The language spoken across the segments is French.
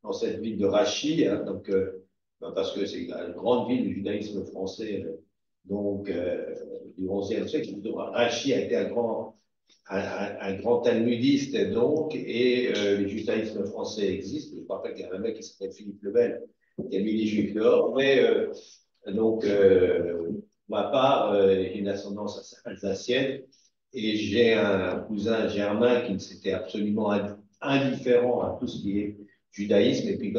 dans cette ville de Rachid, hein, donc, parce que c'est la grande ville du judaïsme français, du XIe siècle. Rachid a été un grand talmudiste, donc, et le judaïsme français existe. Je me rappelle qu'il y a un mec qui s'appelle Philippe Lebel qui a mis les Juifs dehors, mais donc, pour ma part, j'ai une ascendance alsacienne et j'ai un cousin germain qui s'était absolument indifférent à tout ce qui est judaïsme. Et puis,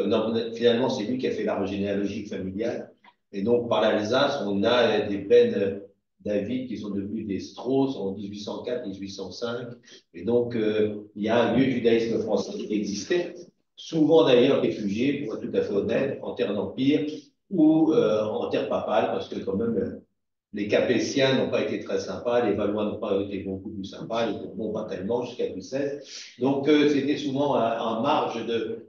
finalement, c'est lui qui a fait l'arbre généalogique familial. Et donc, par l'Alsace, on a des peines David qui sont devenus des Strauss en 1804-1805. Et donc, il y a un vieux judaïsme français qui existait, souvent d'ailleurs réfugié, pour être tout à fait honnête, en terre d'empire ou en terre papale, parce que quand même, les Capétiens n'ont pas été très sympas, les Valois n'ont pas été beaucoup plus sympas, les Bourbons pas tellement jusqu'à Louis XVI. Donc, c'était souvent en marge de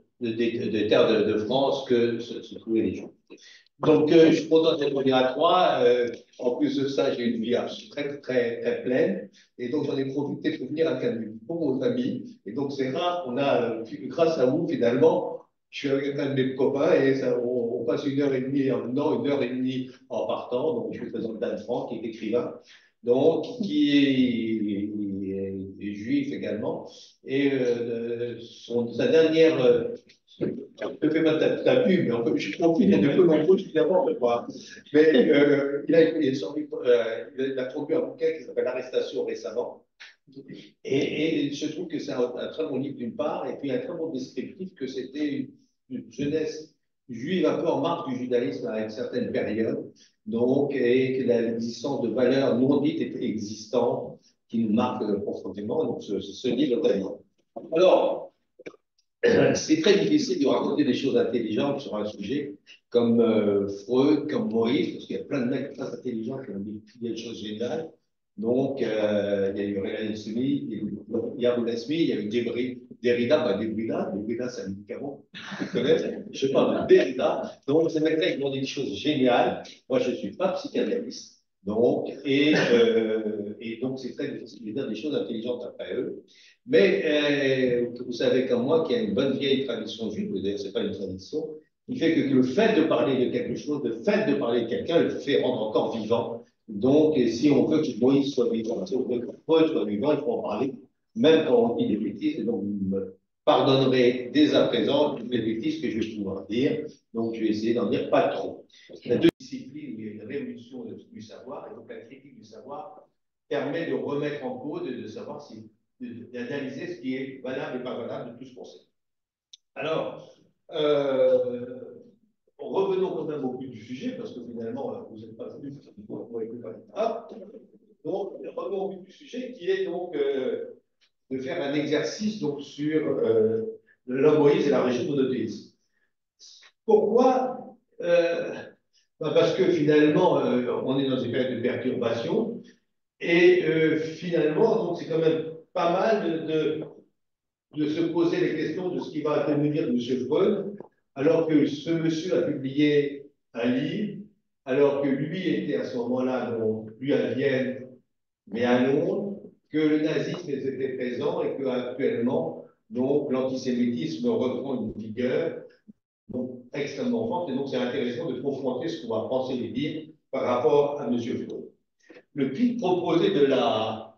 terre de France que se trouvaient les gens. Donc, je suis content d'être migratoire. En plus de ça, j'ai une vie très, très, très pleine. Et donc, j'en ai profité pour venir avec un bon ami. Et donc, c'est rare. Grâce à vous, finalement, je suis avec un de mes copains et on passe 1 heure et demie en venant, 1 heure et demie en partant. Donc, je suis présent d'Anne Frank, qui est écrivain, donc, est juif également. Et sa dernière. Je fais pas ta pub, mais je profite de peu nombreux, évidemment, de voir. Mais il a produit un bouquin qui s'appelle L'arrestation récemment. Et je trouve que c'est un très bon livre d'une part, et puis un très bon descriptif que c'était une jeunesse juive un peu en marge du judaïsme à une certaine période, donc, et que l'existence de valeurs non dites était existante, qui nous marque profondément. Donc, ce livre notamment. Alors, c'est très difficile de raconter des choses intelligentes sur un sujet comme Freud, comme Moïse, parce qu'il y a plein de mecs très intelligents qui ont dit des choses géniales. Donc, il y a eu Renan Smith, il y a eu Nasmi, il y a eu Derrida, Derrida, c'est un médicament, tu connais, je parle de Derrida. Donc, ces mecs-là, ils ont dit des choses géniales. Moi, je ne suis pas psychanalyste. Donc, et donc, c'est très difficile de dire des choses intelligentes après eux. Mais vous savez comme moi qu'il y a une bonne vieille tradition juive, d'ailleurs, ce n'est pas une tradition, qui fait que le fait de parler de quelque chose, le fait de parler de quelqu'un, le fait rendre encore vivant. Donc, si on veut que Moïse soit vivant, si on veut que Paul soit vivant, il faut en parler, même quand on dit des bêtises. Et donc, vous me pardonnerez dès à présent toutes les bêtises que je vais pouvoir dire. Donc, je vais essayer d'en dire pas trop. La deuxième discipline, il y a une révolution du savoir, et donc la critique du savoir permet de remettre en cause et de savoir si d'analyser ce qui est valable et pas valable de tout ce qu'on sait. Alors, revenons quand même au but du sujet, parce que finalement, vous n'êtes pas venu pour écouter. Donc, revenons au but du sujet, qui est donc de faire un exercice donc, sur l'homme Moïse et la région monothéisme. Pourquoi parce que finalement, on est dans une période de perturbation, et finalement, donc c'est quand même pas mal de se poser les questions de ce qui va advenir de M. Freud, alors que ce monsieur a publié un livre, alors que lui était à ce moment-là, lui à Vienne, mais à Londres, que le nazisme était présent et qu'actuellement, l'antisémitisme reprend une vigueur extrêmement forte. Et donc, c'est intéressant de confronter ce qu'on va penser et dire par rapport à M. Freud. Le titre proposé de la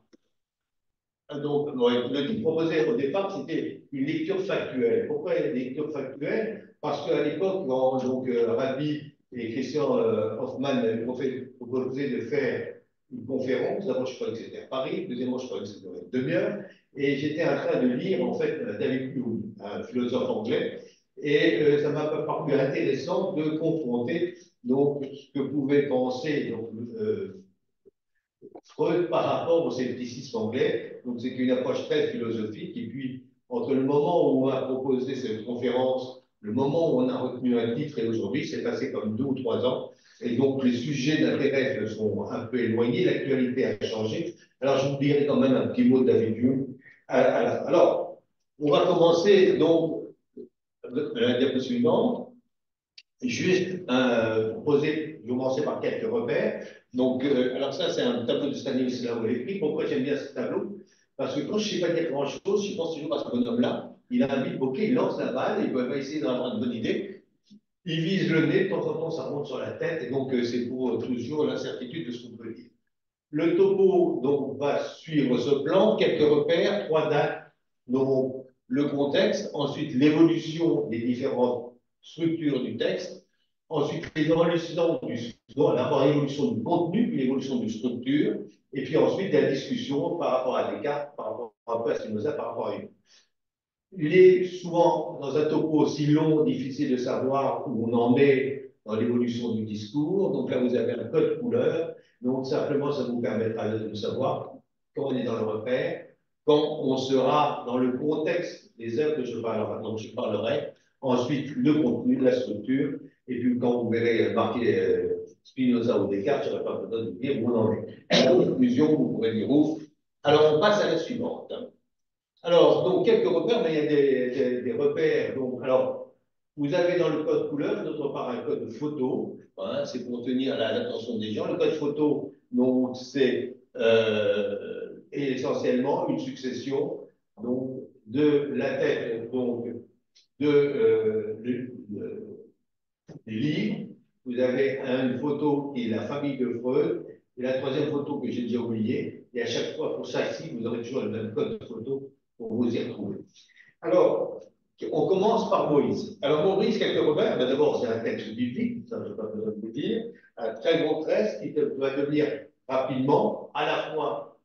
Donc, le titre proposé au départ, c'était une lecture factuelle. Pourquoi une lecture factuelle? Parce qu'à l'époque, quand Rabbi et Christian Hoffman m'avaient proposé de faire une conférence, d'abord je croyais que c'était à Paris, deuxièmement je croyais que c'était une demi-heure, et j'étais en train de lire en fait David Hume, un philosophe anglais, et ça m'a paru intéressant de confronter donc ce que pouvait penser Freud par rapport au scepticisme anglais. Donc, c'est une approche très philosophique. Et puis, entre le moment où on a proposé cette conférence, le moment où on a retenu un titre et aujourd'hui, c'est passé comme 2 ou 3 ans. Et donc, les sujets d'intérêt se sont un peu éloignés, l'actualité a changé. Alors, je vous dirai quand même un petit mot de David Hume. Alors, on va commencer donc la diapo suivante. Juste proposer, je vais commencer par quelques repères. Donc, alors ça, c'est un tableau de Stanisław Lewicki. Pourquoi j'aime bien ce tableau? Parce que quand je ne sais pas dire grand-chose, je pense toujours à ce bonhomme-là. il invite, ok, il lance la balle, et il va essayer d'avoir une bonne idée. Il vise le nez, de temps en temps, ça monte sur la tête, et donc c'est pour toujours l'incertitude de ce qu'on peut dire. Le topo donc, va suivre ce plan, quelques repères, 3 dates, donc le contexte, ensuite l'évolution des différentes structures du texte, ensuite l'évolution d'abord l'évolution du contenu, puis l'évolution de structure, et puis ensuite la discussion par rapport à Descartes, par rapport un peu à Spinoza, par rapport à Hume. Il est souvent dans un topo aussi long, difficile de savoir où on en est dans l'évolution du discours. Donc là, vous avez un code couleur. Donc simplement, ça vous permettra de savoir quand on est dans le repère, quand on sera dans le contexte des œuvres dont je parlerai. Ensuite, le contenu, la structure. Et puis quand vous verrez marqué Spinoza ou Descartes, je n'aurai pas besoin de vous dire où on en est. En conclusion, vous pourrez dire où. Alors, on passe à la suivante. Alors, donc, quelques repères, mais il y a des repères. Donc, alors, vous avez dans le code couleur, d'autre part, un code photo. Hein, c'est pour tenir l'attention des gens. Le code photo, donc, c'est essentiellement une succession donc, de la tête donc, des livres. Vous avez une photo qui est la famille de Freud, et la troisième photo que j'ai déjà oubliée. Et à chaque fois, pour chaque-ci, vous aurez toujours le même code de photo pour vous y retrouver. Alors, on commence par Moïse. Alors, Moïse, quelques repères. Ben, d'abord, c'est un texte biblique, ça je n'ai pas besoin de vous dire. Un très gros texte qui va devenir rapidement à la fois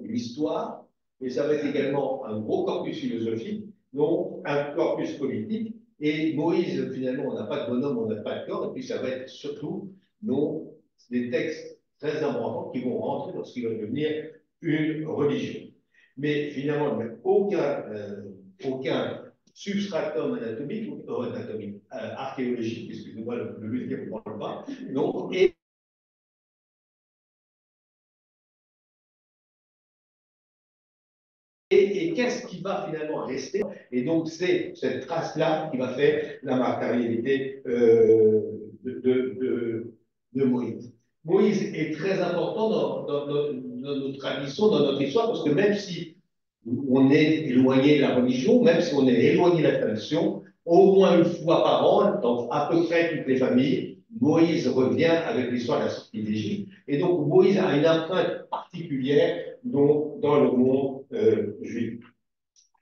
l'histoire, mais ça va être également un gros corpus philosophique, donc un corpus politique. Et Moïse, finalement, on n'a pas de bonhomme, on n'a pas de corps, et puis ça va être surtout des textes très importants qui vont rentrer dans ce qui va devenir une religion. Mais finalement, il n'y a aucun substratum anatomique, archéologique, excusez-moi, le but ne parle pas. Donc, et qu'est-ce qui va finalement rester? Et donc, c'est cette trace-là qui va faire la matérialité de Moïse. Moïse est très important dans notre tradition, dans notre histoire, parce que même si on est éloigné de la religion, même si on est éloigné de la tradition, au moins une fois par an, dans à peu près toutes les familles, Moïse revient avec l'histoire de la sortie d'Égypte. Et donc, Moïse a une empreinte particulière dans le monde juif.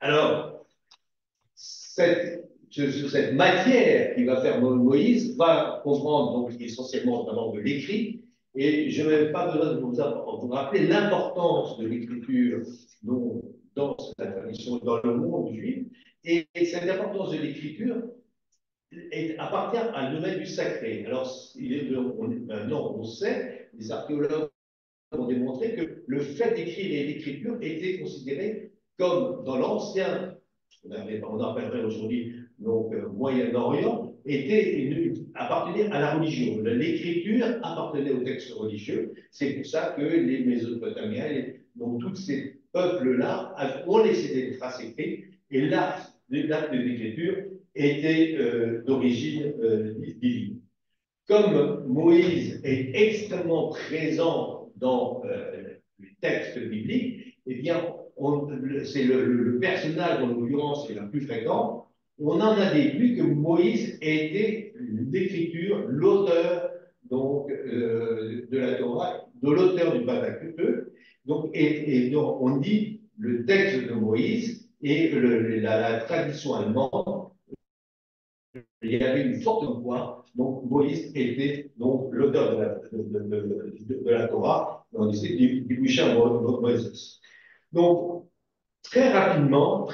Alors, cette matière qui va faire Moïse va comprendre donc essentiellement notamment de l'écrit, et je n'ai pas besoin de vous rappeler l'importance de l'écriture dans la tradition, dans le monde juif, et cette importance de l'écriture appartient à un domaine du sacré. Alors, maintenant, on sait, les archéologues ont démontré que le fait d'écrire et l'écriture était considéré comme dans l'ancien, on appellerait aujourd'hui Moyen-Orient, appartenait à la religion. L'écriture appartenait au texte religieux. C'est pour ça que les Mésopotamiens, donc tous ces peuples-là, ont laissé des traces écrites, et l'acte de l'écriture était d'origine divine. Comme Moïse est extrêmement présent dans les textes bibliques, eh bien, c'est le personnage, en l'occurrence, est le plus fréquent. On en a déduit que Moïse était l'écriture, l'auteur de la Torah, de l'auteur du Pentateuque. Donc, donc, on dit le texte de Moïse et la tradition allemande. Il y avait une forte voix. Donc, Moïse était donc l'auteur de la Torah. On disait du Moses. Donc, très rapidement,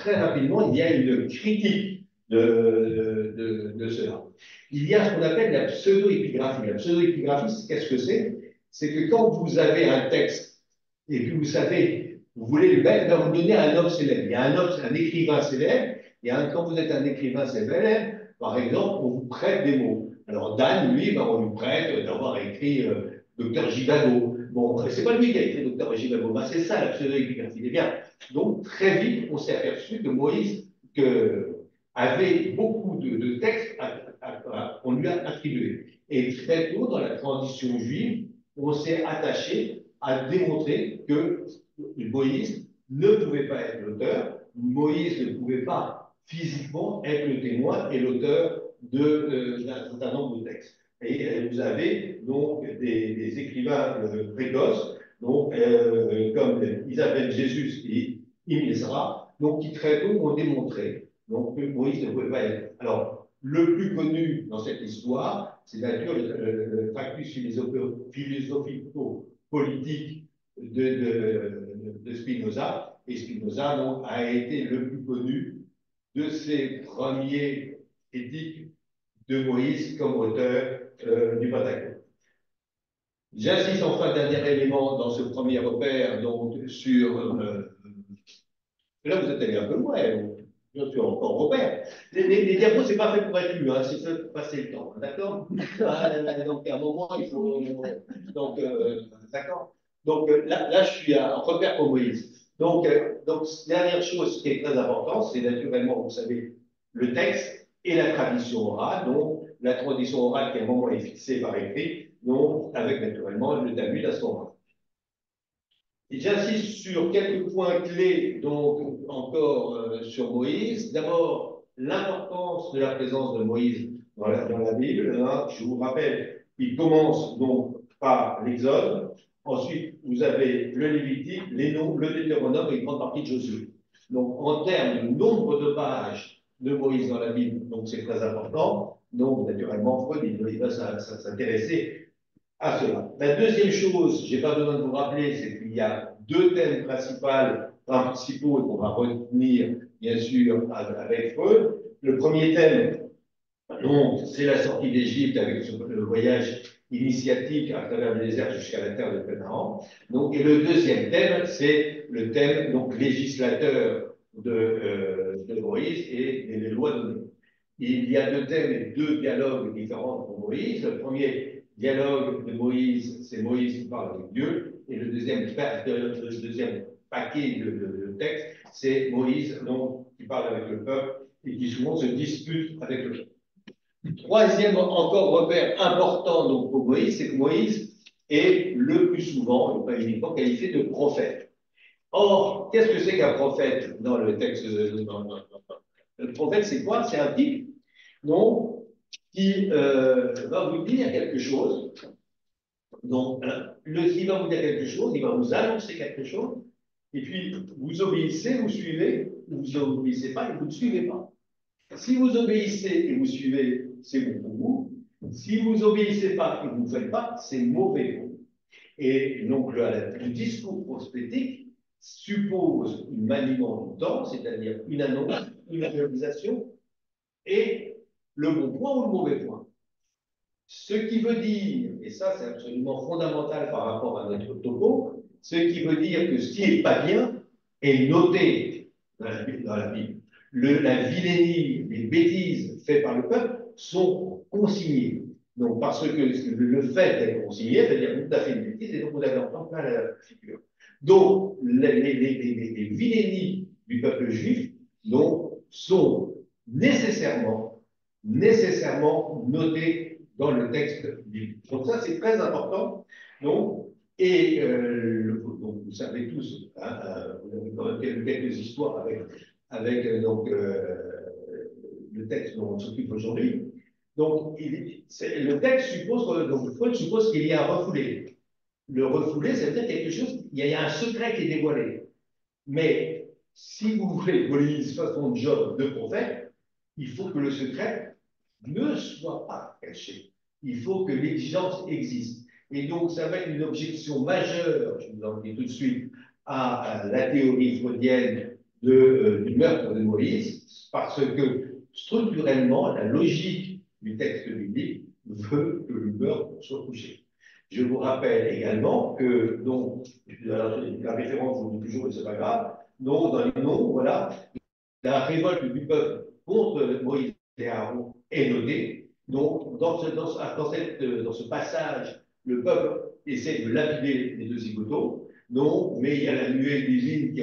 il y a une critique de cela. Il y a ce qu'on appelle la pseudo-épigraphie. La pseudo-épigraphie, qu'est-ce que c'est? C'est que quand vous avez un texte et que vous savez, vous voulez le mettre, vous le donnez à un homme célèbre. Il y a un écrivain célèbre, et quand vous êtes un écrivain célèbre, par exemple, on vous prête des mots. Alors, Dan, lui, on lui prête d'avoir écrit Docteur Givago. Bon, c'est pas lui qui a écrit Docteur Givago, c'est ça la pseudo-épigraphie. Eh bien, donc, très vite, on s'est aperçu que Moïse avait beaucoup de textes qu'on lui a attribués. Et très tôt, dans la tradition juive, on s'est attaché à démontrer que Moïse ne pouvait pas être l'auteur, Moïse ne pouvait pas physiquement être le témoin et l'auteur d'un certain nombre de textes. Et vous avez donc des écrivains précoces, donc, comme Isabelle Jésus et Imesra, donc qui très tôt ont démontré donc, que Moïse ne pouvait pas être. Alors, le plus connu dans cette histoire, c'est bien sûr le tractus philosophico-politique de Spinoza. Et Spinoza donc, a été le plus connu de ces premiers éthiques de Moïse comme auteur du Pentateuque. J'insiste enfin dernier élément dans ce premier repère, donc sur. Là, vous êtes allé un peu loin, bien sûr, encore repère. Les diapos, c'est pas fait pour être lu, hein, c'est fait pour passer le temps, d'accord. Donc, à un moment, il faut. Donc, d'accord. Donc, là, je suis à repère pour Moïse. Donc, dernière chose qui est très importante, c'est naturellement, vous savez, le texte et la tradition orale. Donc, la tradition orale qui, à un moment, est fixée par écrit, donc, avec naturellement le Talmud à son moment. J'insiste sur quelques points clés, donc encore sur Moïse. D'abord, l'importance de la présence de Moïse dans la Bible. Hein. Je vous rappelle, il commence donc par l'Exode. Ensuite, vous avez le Lévitique, les Nombres, le Deutéronome et une grande partie de Josué. Donc, en termes de nombre de pages de Moïse dans la Bible, donc c'est très important. Donc, naturellement, Freud, il va s'intéresser à cela. La deuxième chose, je n'ai pas besoin de vous rappeler, c'est qu'il y a deux thèmes principaux qu'on va retenir, bien sûr, avec Freud. Le premier thème, donc, c'est la sortie d'Égypte avec le voyage initiatique à travers le désert jusqu'à la terre de Canaan. Donc, et le deuxième thème, c'est le thème donc, législateur de Moïse et des lois données. Il y a deux thèmes et deux dialogues différents pour Moïse. Le premier dialogue de Moïse, c'est Moïse qui parle avec Dieu, et le deuxième paquet de texte, c'est Moïse donc, qui parle avec le peuple et qui souvent se dispute avec le peuple. Troisième encore repère important donc, pour Moïse, c'est que Moïse est le plus souvent, et pas uniquement, qualifié de prophète. Or, qu'est-ce que c'est qu'un prophète dans le texte le prophète, c'est quoi? C'est un type donc, qui va vous dire quelque chose. Donc, il va vous dire quelque chose, il va vous annoncer quelque chose, et puis vous obéissez, vous suivez, ou vous n'obéissez pas et vous ne suivez pas. Si vous obéissez et vous suivez, c'est bon pour vous. Si vous n'obéissez pas et vous ne faites pas, c'est mauvais pour vous. Et donc, le discours prophétique suppose une maniement du temps, c'est-à-dire une annonce, une réalisation, et le bon point ou le mauvais point. Ce qui veut dire, et ça c'est absolument fondamental par rapport à notre topo, ce qui veut dire que ce qui n'est pas bien est noté dans la Bible. La vilainie, les bêtises faites par le peuple sont consignées. Donc, parce que le fait d'être consigné, c'est-à-dire tout à fait une bêtise, et donc vous avez en plein la figure. Donc, les vilainies du peuple juif donc, sont nécessairement notées dans le texte biblique. Donc, ça, c'est très important. Donc, donc, vous savez tous, hein, vous avez quand même quelques histoires avec le texte dont on s'occupe aujourd'hui. Donc, le texte suppose, donc Freud suppose qu'il y a un refoulé. Le refoulé, ça veut dire quelque chose, il y a un secret qui est dévoilé. Mais si vous voulez que Moïse fasse son job de prophète, il faut que le secret ne soit pas caché. Il faut que l'exigence existe. Et donc, ça va être une objection majeure, je vous en dis tout de suite, à la théorie freudienne du meurtre de Moïse, parce que structurellement, la logique du texte biblique veut que le meurtre soit couché. Je vous rappelle également que, donc, la référence, je vous dis toujours, mais ce n'est pas grave, donc, dans les noms, voilà, la révolte du peuple contre Moïse et Aaron est notée. Donc, dans ce passage, le peuple essaie de lapider les deux zigotos. Non, mais il y a la nuée divine qui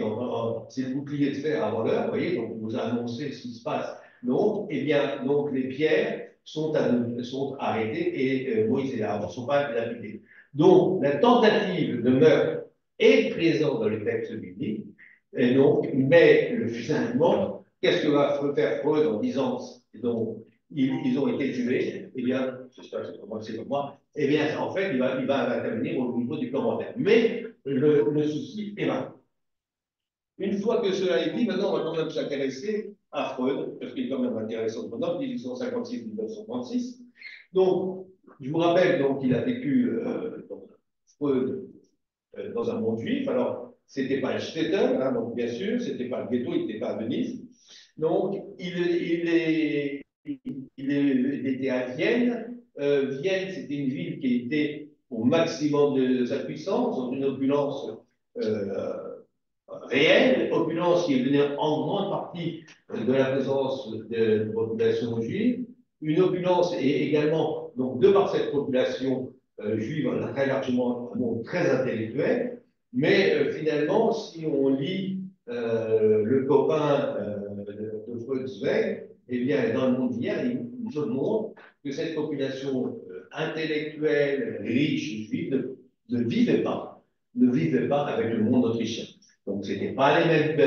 c'est le bouclier de fer avant l'heure, vous voyez, donc on vous a annoncé ce qui se passe. Non, eh bien, donc les pierres sont arrêtées et Moïse et Aaron ne sont pas lapidés. Donc, la tentative de meurtre est présente dans le texte biblique, et donc, mais finalement, qu'est-ce que va faire Freud en disant donc, ils ont été tués? Eh bien, j'espère que c'est comme moi. Eh bien, en fait, il va intervenir au niveau du commentaire. Mais le souci est là. Une fois que cela est dit, maintenant, on va quand même s'intéresser à Freud, parce qu'il est quand même intéressant pendant 1856-1936. Donc, je vous rappelle donc qu'il a vécu Freud dans un monde juif. Alors, c'était pas le shtetl, hein, donc bien sûr, c'était pas le ghetto, il n'était pas à Venise. Donc, il était à Vienne. Vienne, c'était une ville qui était au maximum de sa puissance, dans une opulence euh, réelle, opulence qui venait en grande partie de la présence de population juive, une opulence et également, donc, de par cette population juive, très largement un monde très intellectuel, mais finalement, si on lit le copain de Freud, Zweig, eh bien, dans le monde d'hier, il nous montre que cette population intellectuelle, riche, juive, ne vivait pas, ne vivait pas avec le monde autrichien. Donc, ce n'étaient pas les mêmes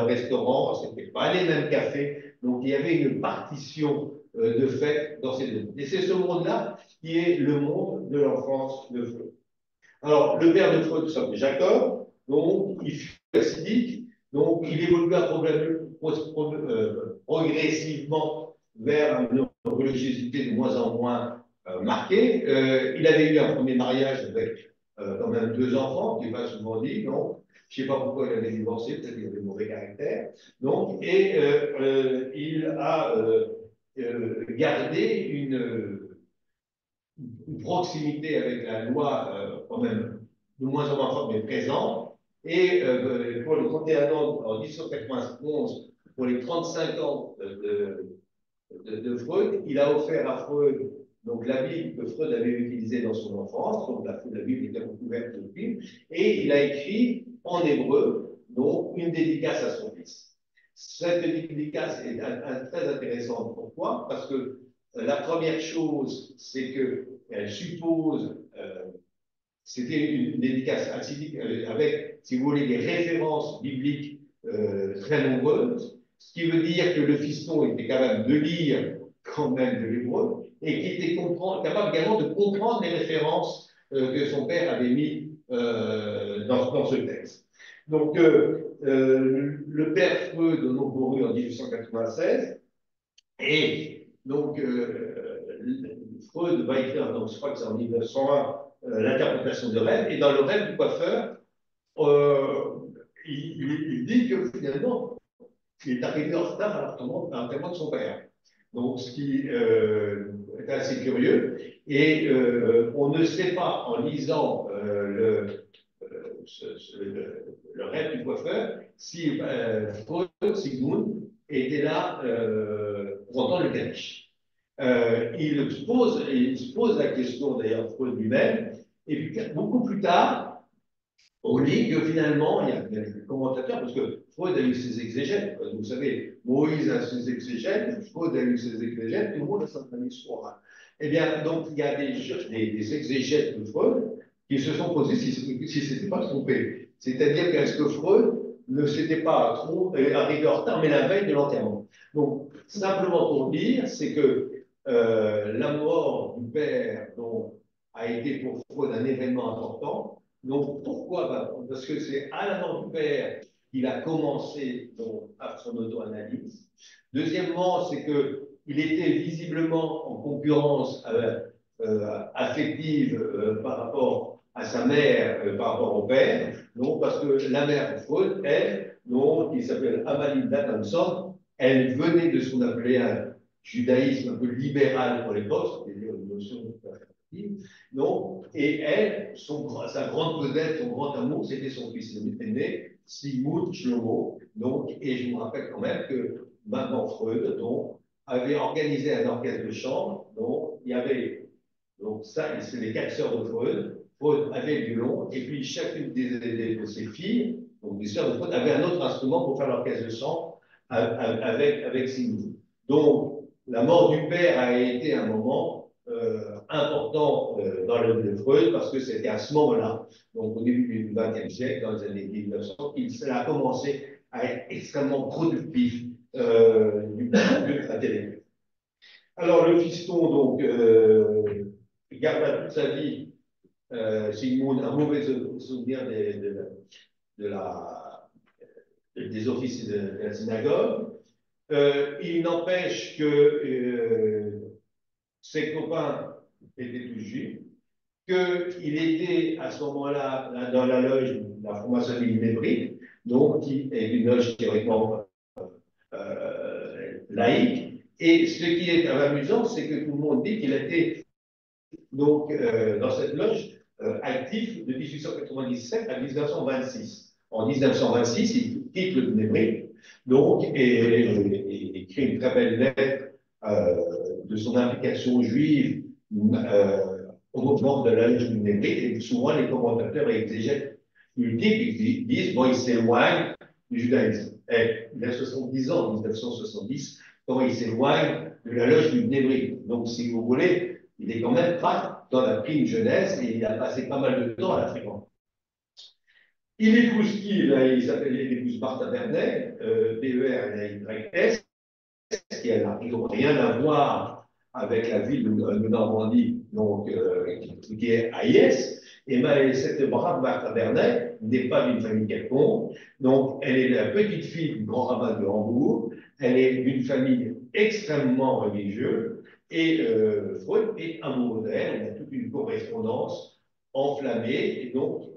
restaurants, ce n'étaient pas les mêmes cafés. Donc, il y avait une partition de fait dans ces deux mondes. Et c'est ce monde-là qui est le monde de l'enfance de Freud. Alors, le père de Freud s'appelait Jacob, donc il fut acidique, donc il évolua progressivement vers une religiosité de moins en moins marquée. Il avait eu un premier mariage avec quand même deux enfants, qui n'est pas souvent dit, donc je ne sais pas pourquoi il avait divorcé, peut-être qu'il avait mauvais caractère. Donc, et il a gardé une proximité avec la loi quand même de moins en moins forte, mais présente. Et pour le 31 ans, en 1991, pour les 35 ans de Freud, il a offert à Freud donc la Bible que Freud avait utilisée dans son enfance, donc la Bible était recouverte de Bible, et il a écrit en hébreu donc une dédicace à son fils. Cette dédicace est très intéressante. Pourquoi? Parce que la première chose, c'est qu'elle suppose, c'était une dédicace acidique avec, si vous voulez, des références bibliques très nombreuses, ce qui veut dire que le fiston était capable de lire quand même de l'hébreu et qui était capable également de comprendre les références que son père avait mis dans ce texte. Donc, le père Freud, donc mourut en 1896, et donc Freud va écrire, donc je crois que c'est en 1901, l'interprétation de rêve, et dans le rêve du coiffeur, euh, il dit que finalement, il est arrivé en retard à l'enterrement de son père. Donc, ce qui est assez curieux. Et on ne sait pas, en lisant le rêve du coiffeur, si Freud, Sigmund, était là pour entendre le Kaddish. Il se pose la question, d'ailleurs, Freud lui-même, et puis beaucoup plus tard, on lit que finalement, il y a des commentateurs, parce que Freud a eu ses exégètes. Vous savez, Moïse a ses exégètes, Freud a eu ses exégètes, tout le monde a sa histoire. Eh bien, donc, il y a des exégètes de Freud qui se sont posés si ce n'était pas trompé. C'est-à-dire qu'est-ce que Freud ne s'était pas trop arrivé en retard, mais la veille de l'enterrement. Donc, simplement pour dire, c'est que la mort du père donc, a été pour Freud un événement important. Donc, pourquoi? Parce que c'est à la mort du père qu'il a commencé donc, à son auto-analyse. Deuxièmement, c'est qu'il était visiblement en concurrence affective par rapport à sa mère, par rapport au père. Donc, parce que la mère de Freud, elle, donc, qui s'appelle Amalie Dickinson, elle venait de ce qu'on appelait un judaïsme un peu libéral pour l'époque, c'est-à-dire une notion affective. Donc, et elle, sa grande vedette, son grand amour, c'était son fils. Il était né Sigmund Shlomo. Donc, et je me rappelle quand même que maman Freud donc, avait organisé un orchestre de chambre. Donc, il y avait, donc ça, c'est les quatre sœurs de Freud. Freud avait le violon, et puis chacune de ses filles, donc des sœurs de Freud, avait un autre instrument pour faire l'orchestre de chambre avec Sigmund. Donc, la mort du père a été un moment important dans le Freud parce que c'était à ce moment-là, donc au début du XXe siècle, dans les années 1900, qu'il a commencé à être extrêmement productif du point de vue intellectuel. Alors, le fiston, donc, garda toute sa vie, Sigmund, un mauvais souvenir de des offices de la synagogue. Il n'empêche que ses copains étaient tous juifs, qu'il était à ce moment-là dans la loge de la franc-maçonnerie hébraïque, donc qui est une loge théoriquement laïque. Et ce qui est amusant, c'est que tout le monde dit qu'il était donc dans cette loge actif de 1897 à 1926. En 1926, il quitte le Nébré, donc, et écrit une très belle lettre de son implication juive au moment de la loge du Nébré, et souvent les commentateurs et exégètes ils disent, bon, il s'éloigne du judaïsme. Et il a 70 ans, en 1970, quand il s'éloigne de la loge du Nébré. Donc, si vous voulez, il est quand même pas dans la prime jeunesse et il a passé pas mal de temps à la fréquenter. Il épouse qui? Il épouse Martha Vernet, P-E-R-N-A-Y-S, qui n'a rien à voir avec la ville de Normandie, donc, qui est Hayes. Et cette brave Martha Vernet n'est pas d'une famille quelconque. Donc, elle est la petite fille du grand rabbin de Hambourg. Elle est d'une famille extrêmement religieuse. Et Freud est amoureux d'elle. Il y a toute une correspondance enflammée.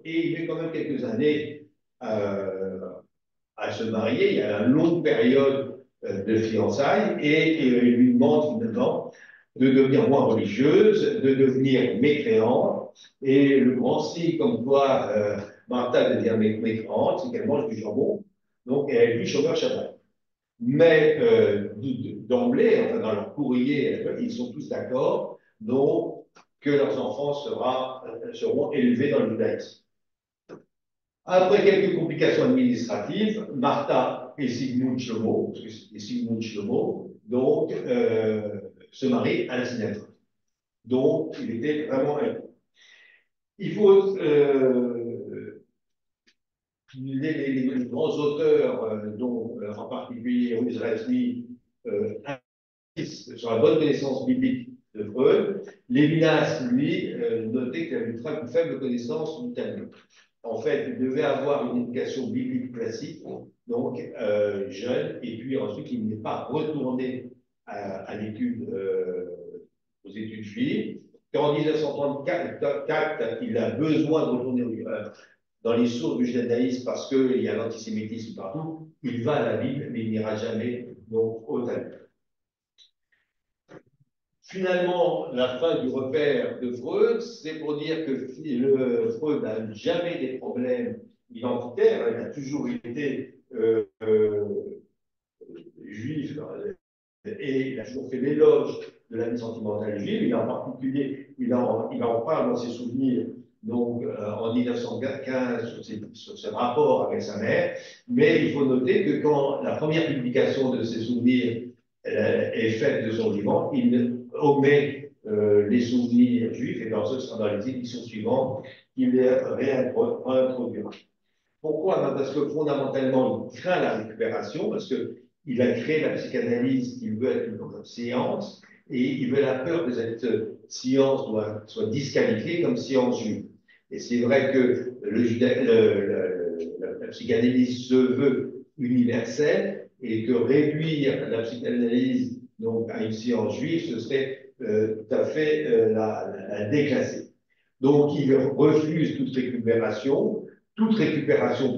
Et il met quand même quelques années à se marier. Il y a une longue période de fiançailles et il lui demande finalement de devenir moins religieuse, de devenir mécréante. Et le grand signe comme quoi Martha devient mécréante, c'est qu'elle mange du jambon. Donc elle vit chômeur Shabbat. Mais d'emblée, enfin, dans leur courrier, ils sont tous d'accord donc que leurs enfants seront élevés dans le judaïsme. Après quelques complications administratives, Martha et Sigmund Shlomo, parce que c'est Sigmund Shlomo, donc se marient à la synagogue. Donc, il était vraiment un. Il faut les grands auteurs, dont en particulier Ruth Razmi, insistent sur la bonne connaissance biblique de Freud. Lévinas, lui, notait qu'il avait une très faible connaissance du Talmud. En fait, il devait avoir une éducation biblique classique, donc jeune, et puis ensuite il n'est pas retourné à l'étude, aux études juives. Qu'en 1934, il a besoin de retourner dans les sources du judaïsme parce qu'il y a l'antisémitisme partout. Il va à la Bible, mais il n'ira jamais donc, au Talmud. Finalement, la fin du repère de Freud, c'est pour dire que Freud n'a jamais des problèmes identitaires, il a toujours été juif et il a toujours fait l'éloge de la vie sentimentale juive. En particulier, il en parle dans ses souvenirs donc, en 1915 sur ses rapports avec sa mère. Mais il faut noter que quand la première publication de ses souvenirs est faite de son vivant, il omet les souvenirs juifs et dans les éditions suivantes, il les réintroduira. Pourquoi? Parce que fondamentalement, il craint la récupération, parce qu'il a créé la psychanalyse, il veut être une science, et il veut la peur que cette science soit disqualifiée comme science juive. Et c'est vrai que la psychanalyse se veut universelle, et que réduire la psychanalyse donc, à une science juive, ce serait tout à fait la déclasser. Donc, il refuse toute récupération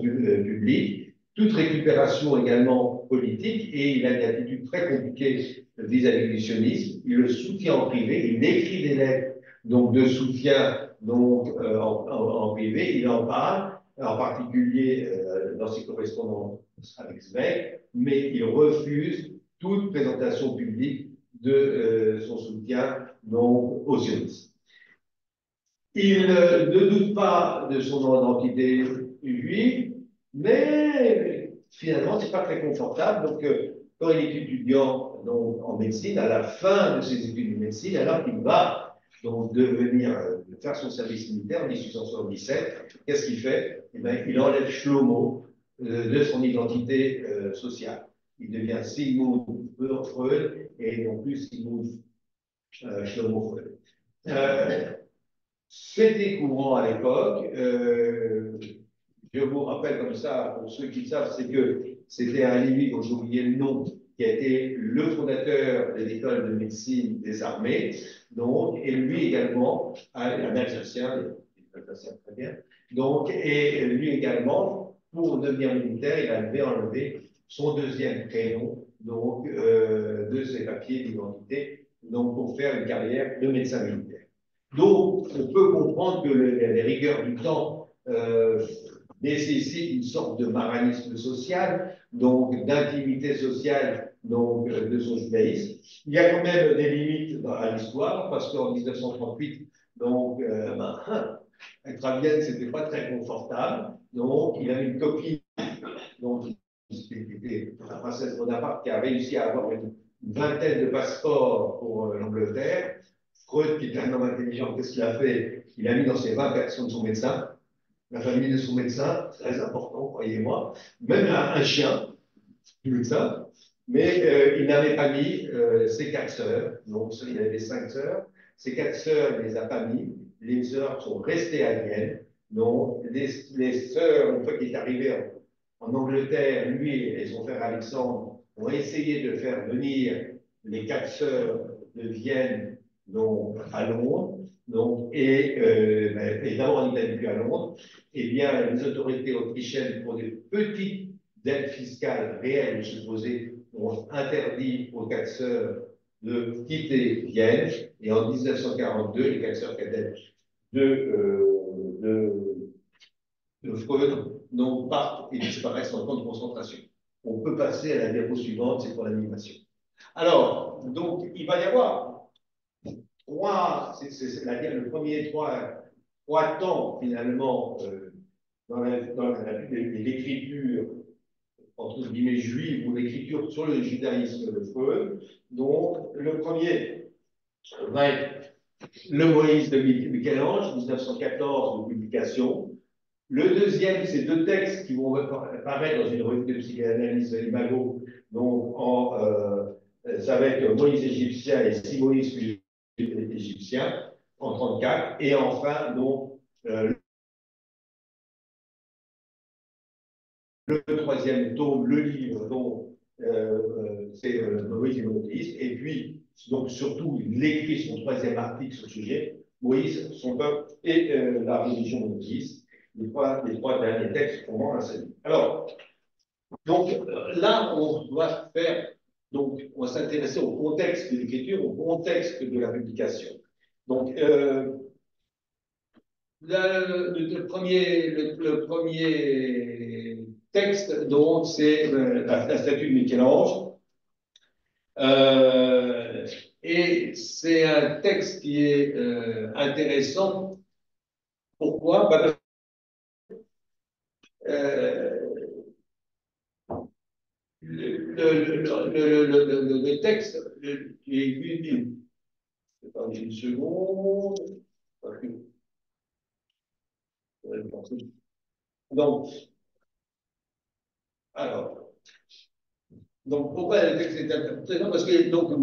publique, toute récupération également politique, et il a une attitude très compliquée vis-à-vis du sionisme. Il le soutient en privé, il écrit des lettres donc, de soutien donc, en privé, il en parle, en particulier dans ses correspondances avec Zweig, mais il refuse toute présentation publique de son soutien donc, au sionisme. Il ne doute pas de son identité juive, mais finalement, ce n'est pas très confortable. Donc, quand il est étudiant donc, en médecine, à la fin de ses études de médecine, alors qu'il va donc devenir faire son service militaire en 1877, qu'est-ce qu'il fait? Eh bien, il enlève Shlomo de son identité sociale. il devient Sigmund Freud et non plus Sigmund Shlomo Freud. C'était courant à l'époque. Je vous rappelle comme ça, pour ceux qui savent, c'est que c'était un individu dont j'ai oublié le nom, qui a été le fondateur de l'école de médecine des armées, donc, et lui également, un Alsacien, très bien, donc, et lui également, pour devenir militaire, il avait enlevé son deuxième prénom, donc, de ses papiers d'identité, donc, pour faire une carrière de médecin militaire. Donc, on peut comprendre que les rigueurs du temps nécessitent une sorte de maranisme social, donc d'intimité sociale donc, de son judaïsme. Il y a quand même des limites à l'histoire, parce qu'en 1938, donc, être à Vienne, c'était pas très confortable. Donc, il avait une copine, donc, c'était la princesse Bonaparte, qui a réussi à avoir une vingtaine de passeports pour l'Angleterre. Freud, qui était un homme intelligent, qu'est-ce qu'il a fait? Il a mis dans ses 20 personnes son médecin, la famille de son médecin, très important, croyez-moi, même un chien du médecin, mais il n'avait pas mis ses 4 sœurs, donc il avait 5 sœurs, ses 4 sœurs, il ne les a pas mis, les sœurs sont restées à Vienne, donc les sœurs, une fois qu'il est arrivé en Angleterre, lui et son frère Alexandre ont essayé de faire venir les 4 sœurs de Vienne donc, à Londres, donc, et d'abord en Italie puis à Londres, eh bien, les autorités autrichiennes, pour des petites dettes fiscales réelles ou supposées, ont interdit aux 4 sœurs de quitter Vienne, et en 1942, les 4 sœurs cadettes de Freud donc, partent et disparaissent en camp de concentration. On peut passer à la diapo suivante, c'est pour l'animation. Alors, donc, il va y avoir le premier trois temps, finalement, dans l'écriture, entre guillemets, juive ou l'écriture sur le judaïsme de Freud. Donc, le premier va être le Moïse de Michel-Ange, 1914 de publication. Le deuxième, c'est 2 textes qui vont apparaître dans une revue de psychanalyse Imago. Donc, ça va être Moïse égyptien et 6 Moïse égyptien en 34. Et enfin, donc, le troisième tome, le livre dont c'est Moïse et monothéisme. Et puis, donc, surtout, il écrit son 3e article sur le sujet, Moïse, son peuple et la religion monothéiste. Les trois derniers textes formant un seul. Alors, donc là, on doit faire, donc on va s'intéresser au contexte de l'écriture, au contexte de la publication. Donc, le premier texte, donc, c'est la statue de Michel-Ange. Et c'est un texte qui est intéressant. Pourquoi? Le texte, attendez une seconde. Donc, donc pourquoi le texte est intéressant? Parce que donc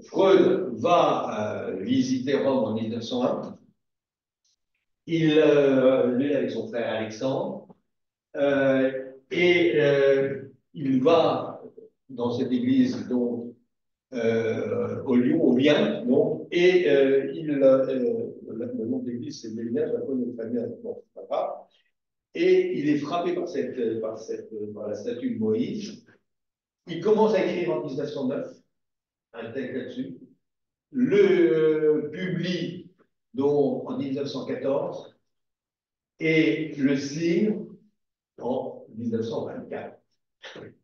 Freud va visiter Rome en 1901. Il lui avec son frère Alexandre. Il va dans cette église donc, au Lien, donc, et le nom de l'église c'est Lévina, je la connais très bien, bon, c'est pas grave. Et il est frappé par la statue de Moïse. Il commence à écrire en 1909 un texte là-dessus. Le publie donc en 1914 et le signe en 1924.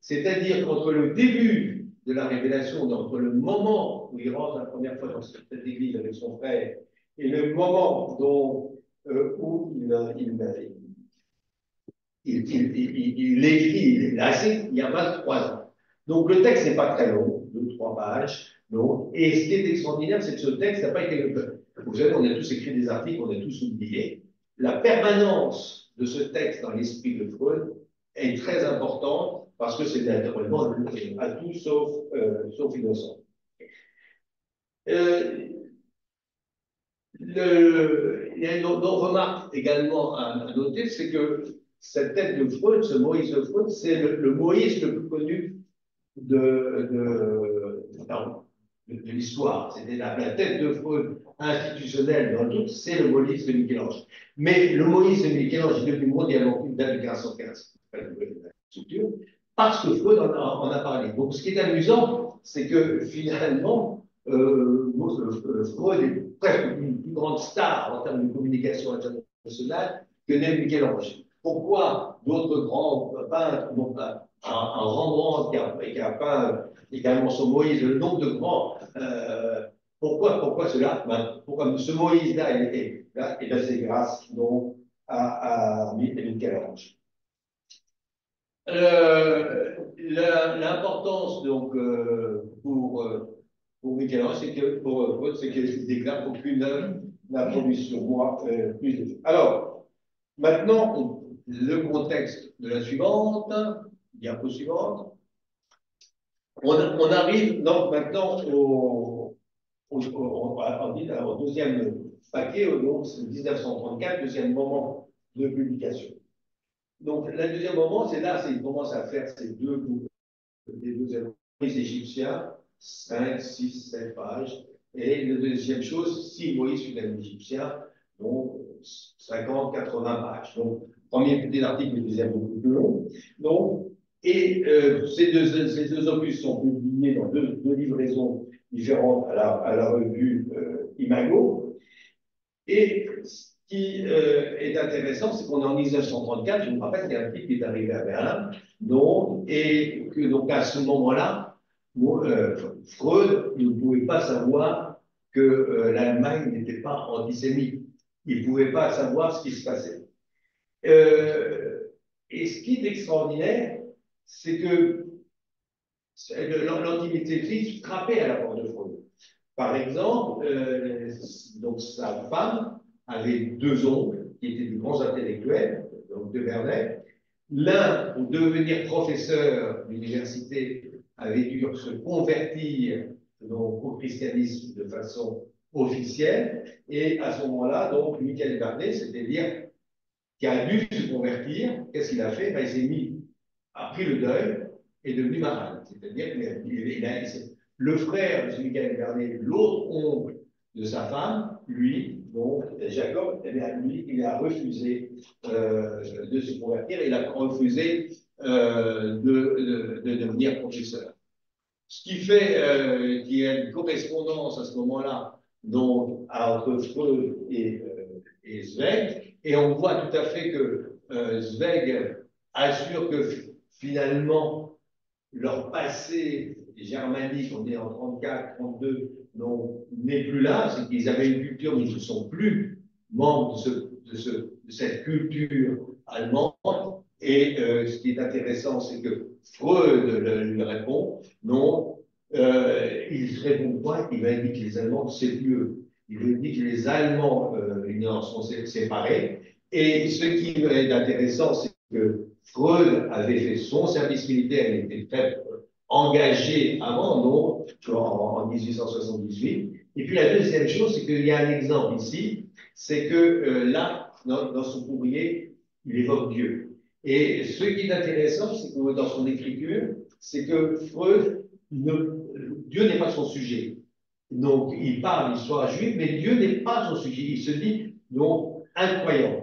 C'est-à-dire qu'entre le début de la révélation, entre le moment où il rentre la première fois dans cette église avec son frère et le moment où il écrit, il y a 23 ans. Donc le texte n'est pas très long, 2-3 pages. Donc, et ce qui est extraordinaire, c'est que ce texte n'a pas été. Vous savez, on a tous écrit des articles, on a tous oublié. La permanence de ce texte dans l'esprit de Freud est très importante parce que c'est naturellement à tout sauf innocent. Il y a une autre remarque également à noter, c'est que cette tête de Freud, ce Moïse de Freud, c'est le Moïse le plus connu de l'histoire. C'était la tête de Freud institutionnelle dans le doute, c'est le Moïse de Michel-Ange. Mais le Moïse de Michel-Ange est devenu mondialement connu dès 1515, parce que Freud en a parlé. Donc, ce qui est amusant, c'est que finalement, Freud est presque une plus grande star en termes de communication internationale que n'est Michel-Ange. Pourquoi d'autres grands peintres, donc un Rembrandt qui a peint également son Moïse, le nombre de grands, pourquoi cela? Pourquoi ce Moïse-là est là, et c'est grâce donc à Michel-Ange. L'importance donc pour Michel-Ange, c'est que pour Freud, c'est qu'il déclare qu'aucune œuvre n'a produit sur moi plus de. Alors, maintenant, le contexte de la suivante, diapo suivante. On arrive donc maintenant au deuxième paquet, donc c'est 1934, deuxième moment de publication. Donc, le deuxième moment, c'est là, il commence à faire ces les deux égyptiens, 5, 6, 7 pages. Et la deuxième chose, 6 Moïse fidèles égyptiens, donc 50, 80 pages. Donc, premier petit article, le deuxième beaucoup plus long. Donc, et ces deux opus sont publiés dans deux livraisons différentes à la revue Imago. Et ce qui est intéressant, c'est qu'on est en 1934, je me rappelle qu'il y a un type qui est arrivé à Berlin, et que donc à ce moment-là, Freud ne pouvait pas savoir que l'Allemagne n'était pas antisémite. Il ne pouvait pas savoir ce qui se passait. Et ce qui est extraordinaire, c'est que l'antisémitisme frappait à la porte de Freud. Par exemple, donc sa femme avait deux oncles qui étaient des grands intellectuels, donc de Vernet. L'un, pour devenir professeur d'université, avait dû se convertir donc, au christianisme de façon officielle. Et à ce moment-là, donc, Michael Vernet, c'est-à-dire qui a dû se convertir, qu'est-ce qu'il a fait? Ben, a pris le deuil et est devenu malade. C'est-à-dire que le frère de celui qui avait gardé l'autre oncle de sa femme, lui, donc Jacob, eh bien, lui, il a refusé de se convertir, il a refusé de devenir professeur. Ce qui fait qu'il y a une correspondance à ce moment-là donc, entre Freud et Zweig, et on voit tout à fait que Zweig assure que finalement, leur passé germanique, on est en 34, 32, n'est plus là, c'est qu'ils avaient une culture, mais ils ne sont plus membres de cette culture allemande. Et ce qui est intéressant, c'est que Freud lui répond, non, il ne répond pas, il va dire que les Allemands, c'est plus eux. Il lui dit que les Allemands, ils en sont séparés. Et ce qui est intéressant, c'est que Freud avait fait son service militaire, il était très engagé avant, non, en 1878. Et puis la deuxième chose, c'est qu'il y a un exemple ici, c'est que là, dans son courrier, il évoque Dieu. Et ce qui est intéressant, c'est que dans son écriture, c'est que Freud, Dieu n'est pas son sujet. Donc, il parle d'histoire juive, mais Dieu n'est pas son sujet. Il se dit, donc, incroyant.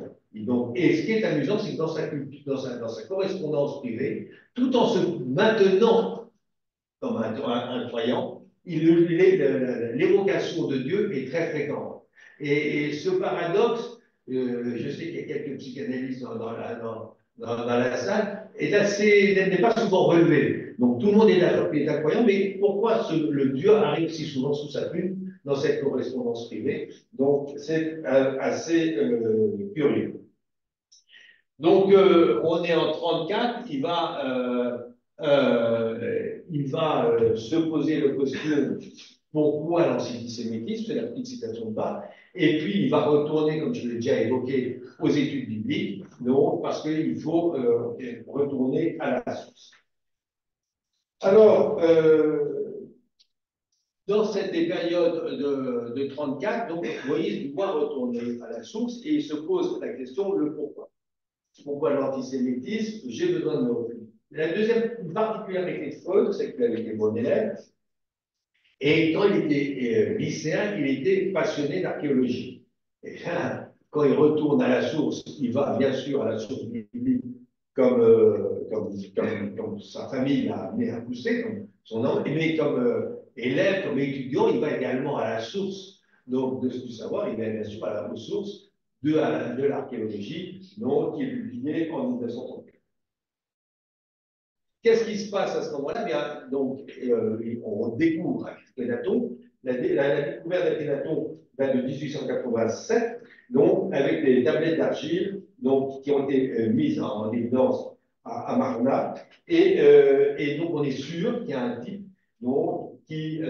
Et ce qui est amusant, c'est que dans sa correspondance privée, tout en se maintenant comme un croyant, l'évocation de Dieu est très fréquente. Et ce paradoxe, je sais qu'il y a quelques psychanalystes dans la salle, n'est pas souvent relevé. Donc tout le monde est d'accord qu'il est incroyant, mais pourquoi le Dieu arrive si souvent sous sa plume dans cette correspondance privée? Donc c'est assez curieux. Donc, on est en 34, il va se poser le question pourquoi l'antisémitisme, c'est la petite citation de bas, et puis il va retourner, comme je l'ai déjà évoqué, aux études bibliques, donc parce qu'il faut retourner à la source. Alors, dans cette période de 34, donc Moïse doit retourner à la source et il se pose la question le pourquoi. Pourquoi l'antisémitisme? J'ai besoin de me refugier. La deuxième particularité de Freud, c'est qu'il avait été bon élève, et quand il était lycéen, il était passionné d'archéologie. Et bien, quand il retourne à la source, il va bien sûr à la source biblique comme sa famille l'a amené à pousser, comme son homme, mais comme élève, comme étudiant, il va également à la source donc, du savoir, il va bien sûr aux sources de l'archéologie, donc qui est publiée en 1930. Qu'est-ce qui se passe à ce moment-là? Bien, donc, on découvre Akhenaton. La découverte d'Akhenaton date de 1887, donc avec des tablettes d'argile qui ont été mises en évidence à Marna. Et donc, on est sûr qu'il y a un type donc, qui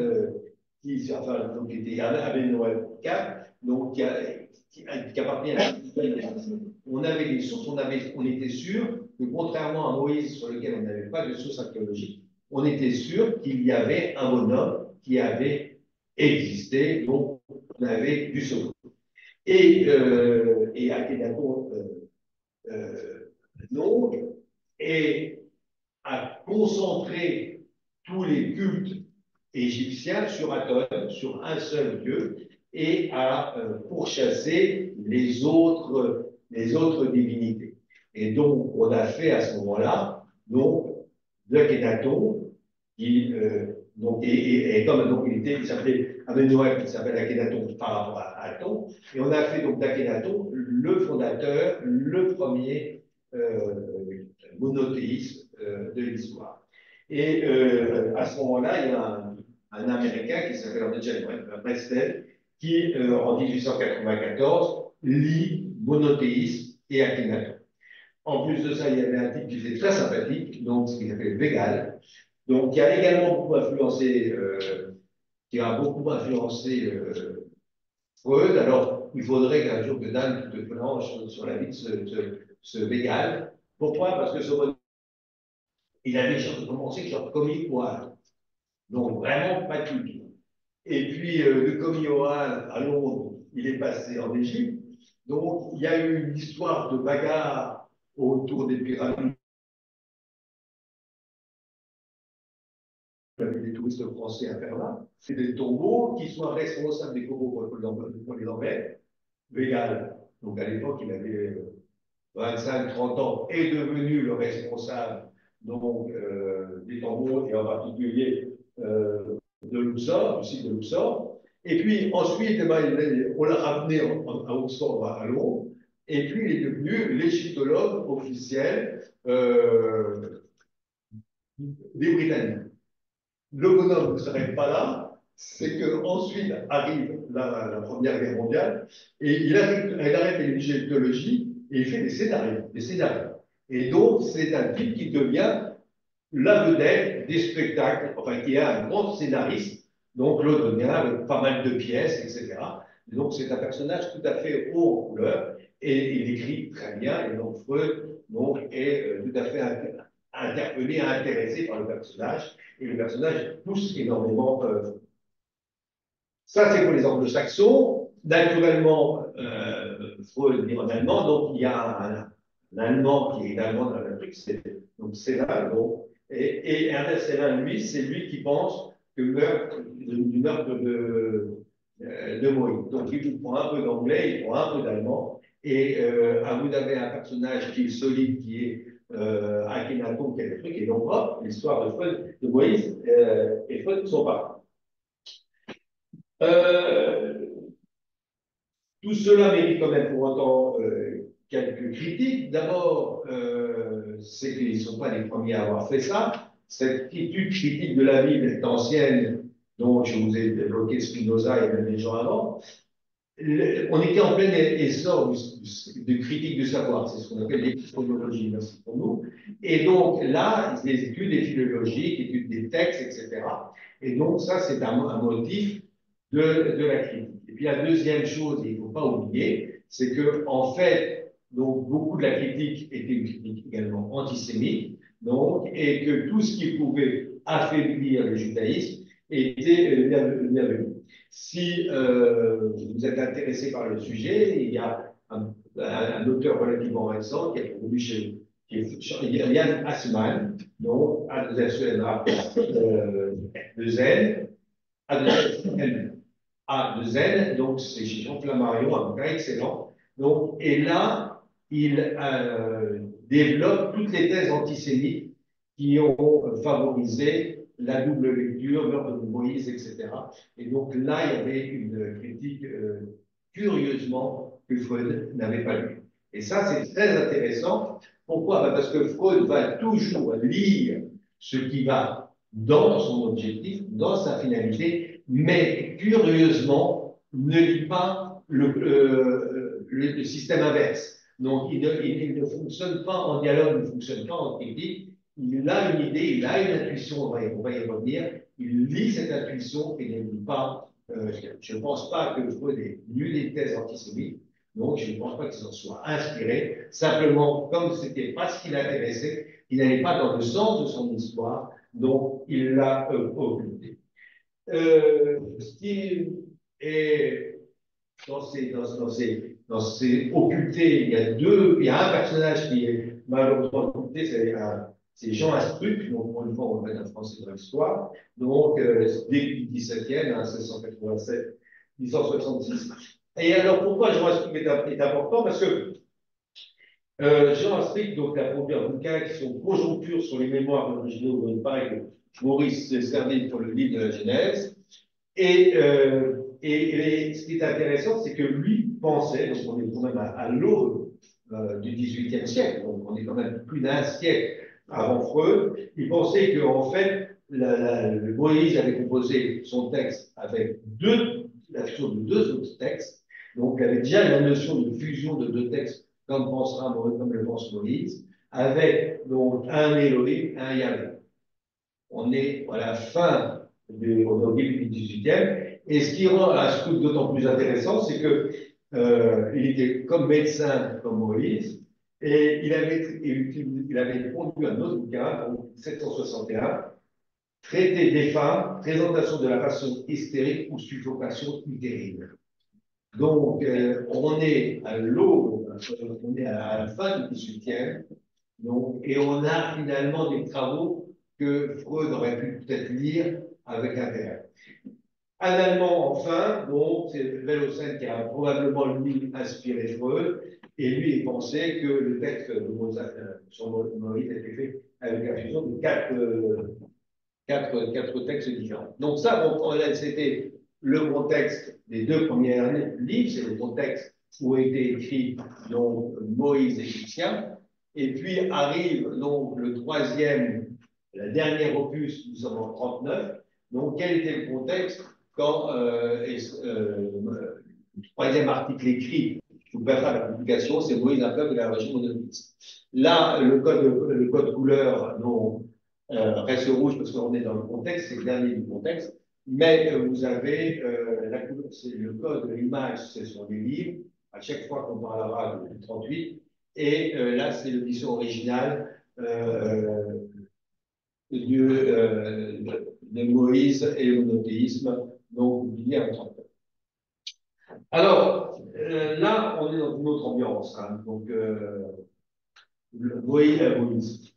était Aben-Noël IV, donc qui appartient à on avait des sources, on était sûr que contrairement à Moïse, sur lequel on n'avait pas de source archéologique, on était sûr qu'il y avait un bonhomme qui avait existé, donc on avait du secret. Et Akhenaton, donc, et a concentré tous les cultes égyptiens sur Aton, sur un seul dieu, et à pourchasser les autres divinités. Et donc, on a fait à ce moment-là, donc, l'Akhenaton, qui, et comme donc, il s'appelait Amenhotep, il s'appelle Akhenaton par rapport à Aton, et on a fait donc d'Akhenaton le fondateur, le premier monothéisme de l'histoire. Et à ce moment-là, il y a un Américain qui s'appelle Richard Brestel qui, en 1894, lit monothéisme et Akhenaton. En plus de ça, il y avait un type qui était très sympathique, donc ce qu'il s'appelle Wegal, donc qui a également beaucoup influencé, Freud. Alors, il faudrait qu'un jour que Dan te planche sur la vie de ce Wegal. Pourquoi? Parce que il avait commencé genre comique Wall. Donc, vraiment pas du tout. Et puis, de Comic Wall à Londres, il est passé en Égypte. Donc, il y a eu une histoire de bagarre autour des pyramides. Des touristes français à faire là. C'est des tombeaux qui sont responsables des coraux pour les enlever. Végal, donc à l'époque, il avait 25-30 ans, est devenu le responsable donc, des tombeaux et en particulier de Luxor, du site de Luxor. Et puis ensuite, eh ben, on l'a ramené à Oxford, à Londres, et puis il est devenu l'égyptologue officiel des Britanniques. Le bonhomme ne s'arrête pas là, c'est qu'ensuite arrive la Première Guerre mondiale, et il arrête l'égyptologie et il fait des scénarios. Et donc, c'est un type qui devient la vedette des spectacles, enfin, qui est un grand scénariste, donc londonien, avec pas mal de pièces, etc. Et donc, c'est un personnage tout à fait haut en couleur, et il écrit très bien, et donc Freud est tout à fait interpellé, intéressé par le personnage, et le personnage pousse énormément. Ça, c'est pour les anglo-saxons. Naturellement, Freud dit en allemand, donc il y a un Allemand qui est allemand dans le truc, donc c'est là, donc, et Ernest Hélin, lui, c'est lui qui pense que du meurtre de Moïse. Donc il prend un peu d'anglais, il prend un peu d'allemand, et vous avez un personnage qui est solide, qui est Akhenaton, qui est le truc, et donc hop, l'histoire de Moïse et Freud sont pas. Tout cela mérite quand même pour autant quelques critiques. D'abord, c'est qu'ils ne sont pas les premiers à avoir fait ça. Cette étude critique de la Bible est ancienne, dont je vous ai évoqué Spinoza et même les gens avant. On était en plein essor de critique du savoir, c'est ce qu'on appelle l'épistémologie, merci pour nous. Et donc là, des études philologiques, études des textes, etc. Et donc ça, c'est un motif de la critique. Et puis la deuxième chose, il ne faut pas oublier, c'est que en fait, donc beaucoup de la critique était une critique également antisémite, donc, et que tout ce qui pouvait affaiblir le judaïsme était bienvenu. Si vous êtes intéressé par le sujet, il y a un auteur relativement récent qui a produit chez Yann Assmann, donc A2SENA de Zen, A2N, donc c'est chez Jean Flammarion, un bouquin excellent. Donc, et là, il développe toutes les thèses antisémites qui ont favorisé la double lecture, l'ordre de Moïse, etc. Et donc là, il y avait une critique curieusement que Freud n'avait pas lue. Et ça, c'est très intéressant. Pourquoi? Parce que Freud va toujours lire ce qui va dans son objectif, dans sa finalité, mais curieusement, ne lit pas le système inverse. Donc, il ne fonctionne pas en dialogue, il ne fonctionne pas en critique. Il a une idée, il a une intuition, on va y revenir. Il lit cette intuition et ne lit pas. Je ne pense pas que Freud ait lu des thèses antisémites, donc je ne pense pas qu'il s'en soit inspiré. Simplement, comme ce n'était pas ce qui l'intéressait, il n'allait pas dans le sens de son histoire, donc il l'a occulté. Ce qui est dans ces occultés, il y a un personnage qui est malheureusement occulté, c'est Jean Astruc, donc pour une fois on va mettre un français dans l'histoire, donc début du XVIIe, 1687, 1866. Et alors pourquoi Jean Astruc est important? Parce que Jean Astruc donc, a produit un bouquin qui sont conjonctures sur les mémoires originaux de Maurice Serville pour le livre de la Genèse. Et ce qui est intéressant, c'est que lui pensait, donc on est quand même à l'aube du XVIIIe siècle, donc on est quand même plus d'un siècle avant Freud, il pensait qu'en fait, le Moïse avait composé son texte avec la fusion de deux autres textes, donc il avait déjà la notion de fusion de deux textes, comme le pense Moïse, avec donc un Elohim, un Yahvé. On est à la fin au début du 18e. Et ce qui rend Astruc d'autant plus intéressant, c'est que il était comme médecin, comme Moïse, et il avait pondu un autre bouquin, en 761, Traité des femmes, présentation de la passion hystérique ou suffocation utérine. Donc, on est à l'aube, on est à la fin du 18e, donc, et on a finalement des travaux que Freud aurait pu peut-être lire avec intérêt. Un Allemand, enfin, donc c'est Vellhausen qui a probablement lui inspiré Freud, et lui il pensait que le texte de Mozart sur Moïse était fait avec la fusion de quatre textes différents. Donc ça, c'était le contexte des deux premiers livres, c'est le contexte où a été écrit donc, Moïse égyptien, et puis arrive donc le troisième, la dernière opus, nous sommes en 39. Donc quel était le contexte quand le troisième article écrit, je vous prépare la publication, c'est Moïse, un peuple et la région monothéiste. Là, le code couleur reste rouge parce qu'on est dans le contexte, c'est le dernier du contexte, mais vous avez la couleur, c'est le code, l'image, c'est sur les livres, à chaque fois qu'on parlera de 38, et là, c'est l'édition originale de Moïse et le monothéisme, donc publié en 39. Alors, là, on est dans une autre ambiance. Hein, donc, Moïse.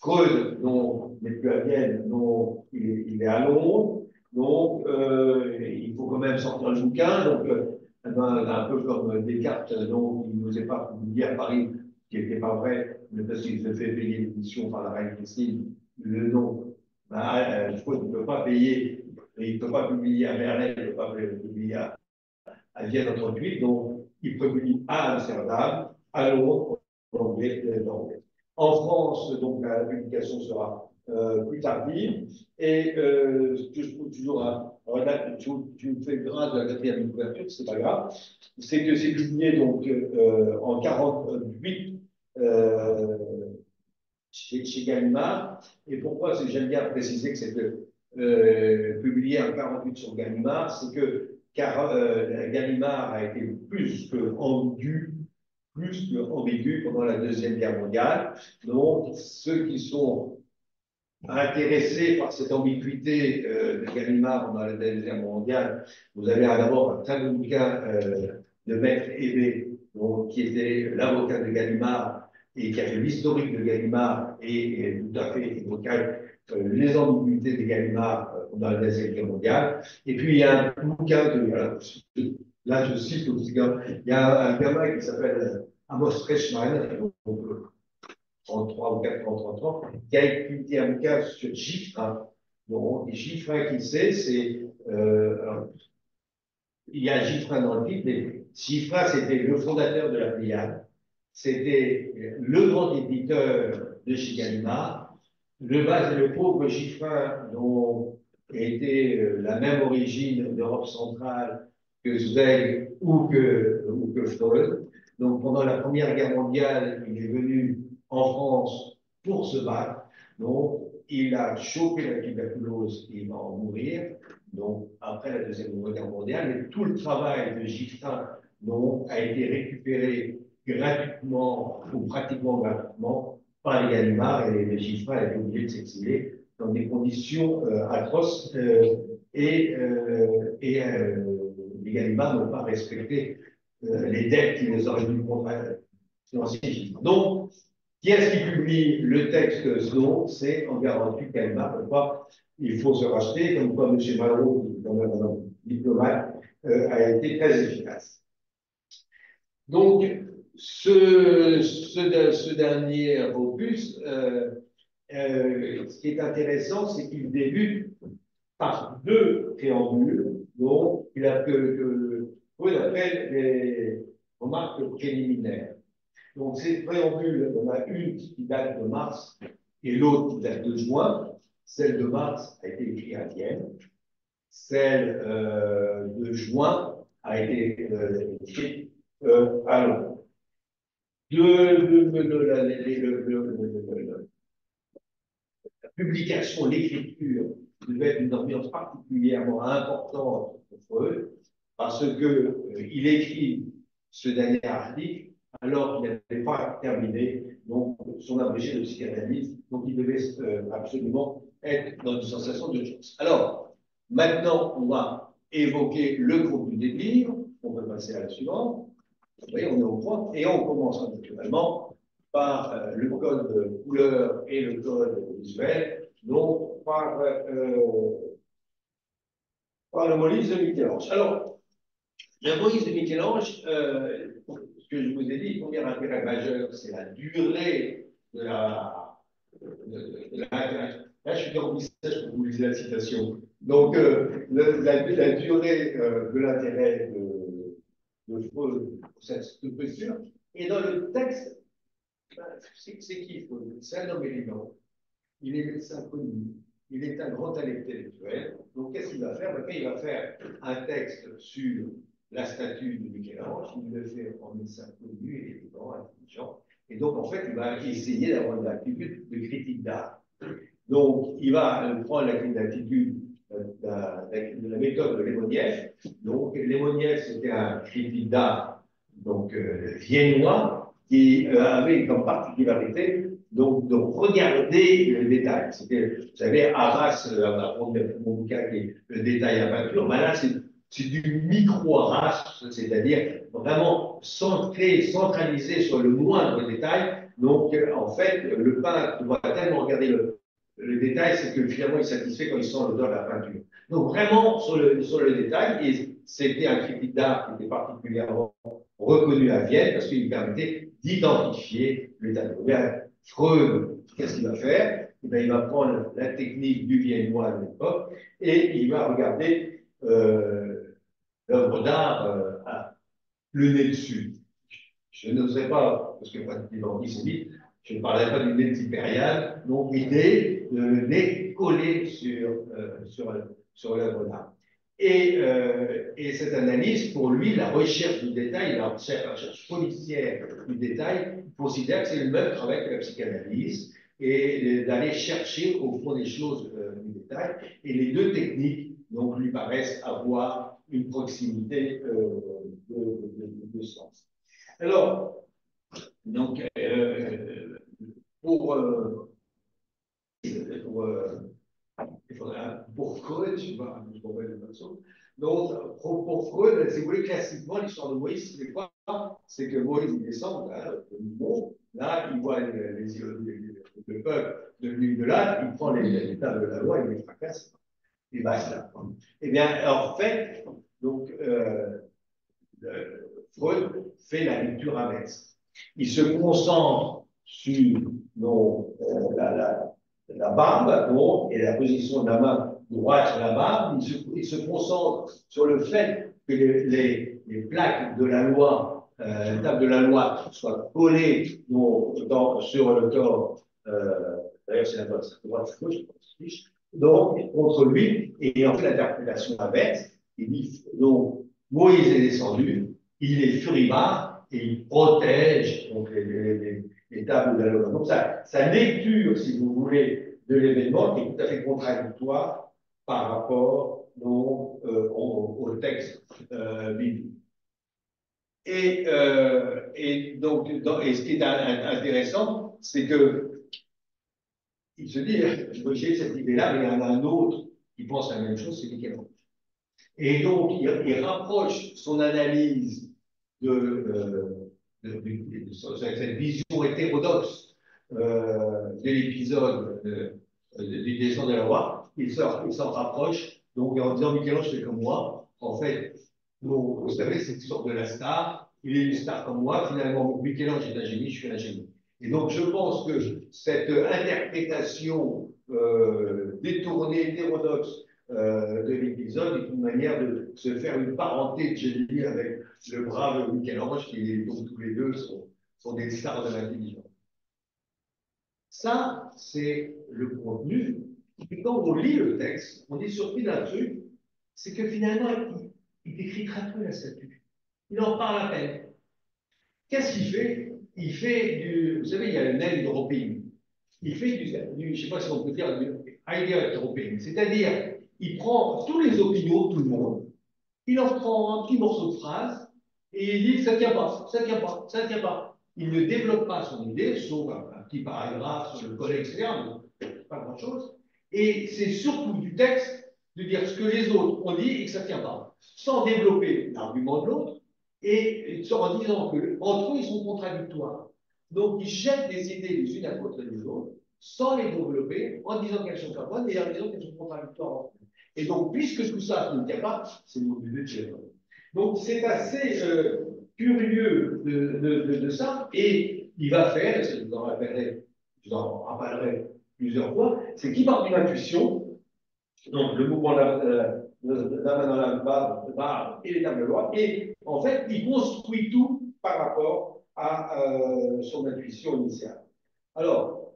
Freud, non, n'est plus à Vienne, non, il est à Londres. Donc, il faut quand même sortir le bouquin. Donc, un peu comme Descartes, donc, il n'osait pas publier à Paris, ce qui n'était pas vrai, mais parce qu'il se fait payer l'édition par la reine Christine. Le nom, Freud ne peut pas payer, il ne peut pas publier à Berlin, il ne peut pas publier à Vienne en 38. Donc, il publie à Amsterdam, à Londres, en anglais. En France, donc, la publication sera plus tardive. Et ce que je trouve toujours, tu me fais grâce de la quatrième couverture, c'est pas grave, c'est que c'est publié donc en 48 chez Gallimard. Et pourquoi j'aime bien préciser que c'est publié en 48 sur Gallimard, c'est que Gallimard a été plus que ambigu pendant la Deuxième Guerre mondiale. Donc, ceux qui sont intéressé par cette ambiguïté de Gallimard dans la Deuxième Guerre mondiale, vous avez d'abord un très bon bouquin de Maître Hébé, qui était l'avocat de Gallimard et qui a fait l'historique de Gallimard et tout à fait évoquait les ambiguïtés de Gallimard dans la Deuxième Guerre mondiale. Et puis il y a un bouquin de, là je cite aussi, il y a un gamin qui s'appelle Amos Freischmann, donc, 33 ou 4 ans, qui a écrit un bouquin sur Giffrin. Bon, et Giffrin, qui c'est, il y a Giffrin dans le titre, mais Giffrin, c'était le fondateur de la Pléiade, c'était le grand éditeur de chez Gallimard, le pauvre Giffrin, dont était la même origine d'Europe centrale que Zweig ou que Freud. Donc pendant la Première Guerre mondiale, il est venu en France pour se battre. Donc il a chopé la tuberculose et il va en mourir. Donc après la Deuxième Guerre mondiale, mais tout le travail de Giffrin a été récupéré gratuitement ou pratiquement gratuitement par les Gallimard et les Giffrin a été obligé de s'exiler dans des conditions atroces les Gallimard n'ont pas respecté les dettes qu'ils auraient dû financer Giffrin. Donc, qui est-ce qui publie le texte Snow? C'est en 48 Gallimard. Il faut se racheter, comme quoi M. Malraux, qui est quand même un diplomate, a été très efficace. Donc, ce dernier opus, ce qui est intéressant, c'est qu'il débute par deux préambules, donc il a que Freud appelle des remarques préliminaires. Donc ces préambules, on a une qui date de mars et l'autre qui date de juin. Celle de mars a été écrite à Vienne. Celle de juin a été écrite à Londres. La publication, l'écriture devait être une ambiance particulièrement importante pour Freud, parce qu'il écrit ce dernier article alors qu'il n'avait pas terminé donc, son abrégé de psychanalyse, donc il devait absolument être dans une sensation d'urgence. Alors, maintenant, on va évoquer le contenu des livres, on va passer à la suivante. Vous voyez, on est au point, et on commence naturellement par le code couleur et le code visuel, donc par le Moïse de Michel-Ange. Alors, le Moïse de Michel-Ange, ce que je vous ai dit, le premier intérêt majeur, c'est la durée de là, je suis dans le message pour vous lire la citation. Donc, la durée de l'intérêt de Freud pour cette posture. Et dans le texte, c'est qui Freud? C'est un homme élégant. Il est médecin connu. Il est un grand intellectuel. Donc, qu'est-ce qu'il va faire? Il va faire un texte sur la statue de Michel-Ange. Il le fait en médecin connu, élégant, intelligent. Et donc, en fait, il va essayer d'avoir une attitude de critique d'art. Donc, il va prendre l'attitude de la méthode de Lemoniev. Donc, Lemoniev, c'était un critique d'art donc viennois qui avait comme particularité donc de regarder le détail. C'était, vous savez, Arras, mon bouquin qui est le détail à peinture, ben là, c'est du micro-Arras, c'est-à-dire vraiment centralisé sur le moindre détail. Donc, en fait, le peintre va tellement regarder le détail, c'est que finalement, il est satisfait quand il sent l'odeur de la peinture. Donc, vraiment, sur le détail, et c'était un critique d'art qui était particulièrement reconnu à Vienne parce qu'il permettait d'identifier le tableau. Bien, Freud, qu'est-ce qu'il va faire? Eh bien, il va prendre la technique du viennois de l'époque et il va regarder l'œuvre d'art le nez dessus. Je n'oserais pas, parce que pratiquement antisémite, je ne parlerai pas du nez impérial, donc l'idée de le nez collé sur l'œuvre d'art. Et cette analyse, pour lui, la recherche du détail, la recherche policière du détail, il considère que c'est le même travail que la psychanalyse, et d'aller chercher au fond des choses du détail. Et les deux techniques, donc, lui paraissent avoir une proximité de sens. Alors, donc, pour pour Freud, je sais pas, je me rappelle de façon. Donc, pour Freud, si vous voulez, classiquement, l'histoire de Moïse, c'est quoi? C'est que Moïse, il descend de Niveau, là, il voit le peuple devenu de là, il prend les tables de la loi, il les fracasse, et basta. Eh bien, en fait, donc, Freud fait la lecture inverse. Il se concentre sur donc, la barbe donc, et la position de la main droite sur la barbe. Il se concentre sur le fait que les plaques de la loi, les tables de la loi, soient collées sur le corps. D'ailleurs, c'est la droite-gauche, donc contre lui, et en fait l'interprétation inverse, il dit donc Moïse est descendu, il est furibard et il protège donc, les tables de la loi. Donc sa lecture, si vous voulez, de l'événement est tout à fait contradictoire par rapport donc, au texte biblique. Et donc, et ce qui est intéressant, c'est que il se dit, j'ai cette idée-là, mais il y en a un autre qui pense la même chose, c'est Michel-Ange. Et donc, il rapproche son analyse de cette vision hétérodoxe de l'épisode du descend de la loi. Il s'en rapproche, donc en disant Michel-Ange, c'est comme moi. En fait, vous savez, c'est une sorte de la star. Il est une star comme moi. Finalement, Michel-Ange est un génie, je suis un génie. Et donc, je pense que cette interprétation détournée, hétérodoxe de l'épisode est une manière de se faire une parenté de génie avec le brave Michel-Ange, qui donc tous les deux sont des stars de l'intelligence. Ça, c'est le contenu. Et quand on lit le texte, on est surpris d'un truc, c'est que finalement, il décrit très peu la statue. Il en parle à peine. Qu'est-ce qu'il fait? Il fait du. Vous savez, il y a le name dropping. Il fait je ne sais pas si on peut dire, du idea dropping. C'est-à-dire, il prend tous les opinions de tout le monde, il en prend un petit morceau de phrase et il dit ça ne tient pas, ça ne tient pas, ça ne tient pas. Il ne développe pas son idée, sauf un petit paragraphe sur le collègue externe, pas grand-chose. Et c'est surtout du texte de dire ce que les autres ont dit et que ça ne tient pas, sans développer l'argument de l'autre et en disant qu'entre eux, ils sont contradictoires. Donc, ils jettent les idées les unes à côté des autres, sans les développer, en disant qu'elles sont pas bonnes et en disant qu'elles sont contradictoires entre eux. Et donc, puisque tout ça ne tient pas, c'est l'objet de Chéron. Donc, c'est assez curieux de ça, et il va faire, et je vous en rappellerai plusieurs fois, c'est qu'il part d'une intuition, donc le mouvement de la main dans la barre et les tables de loi, et en fait, il construit tout par rapport à son intuition initiale. Alors,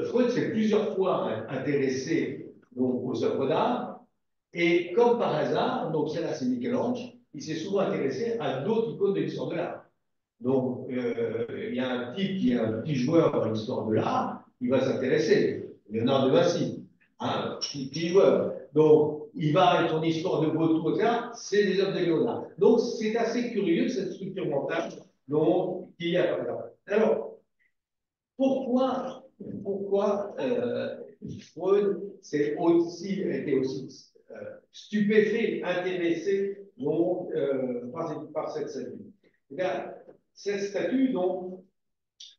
Freud s'est plusieurs fois intéressé donc, aux œuvres d'art, et comme par hasard, donc là c'est Michel-Ange, il s'est souvent intéressé à d'autres icônes de l'histoire de l'art. Donc, il y a un type qui est un petit joueur dans l'histoire de l'art, il va s'intéresser. Léonard de Vinci, un petit joueur. Donc, il va être en histoire de Beautour, etc. C'est des œuvres de Léonard. Donc, c'est assez curieux cette structure mentale qu'il y a par là. Alors, pourquoi Freud était aussi stupéfait, intéressé donc, par cette statue? Eh bien, cette statue, donc,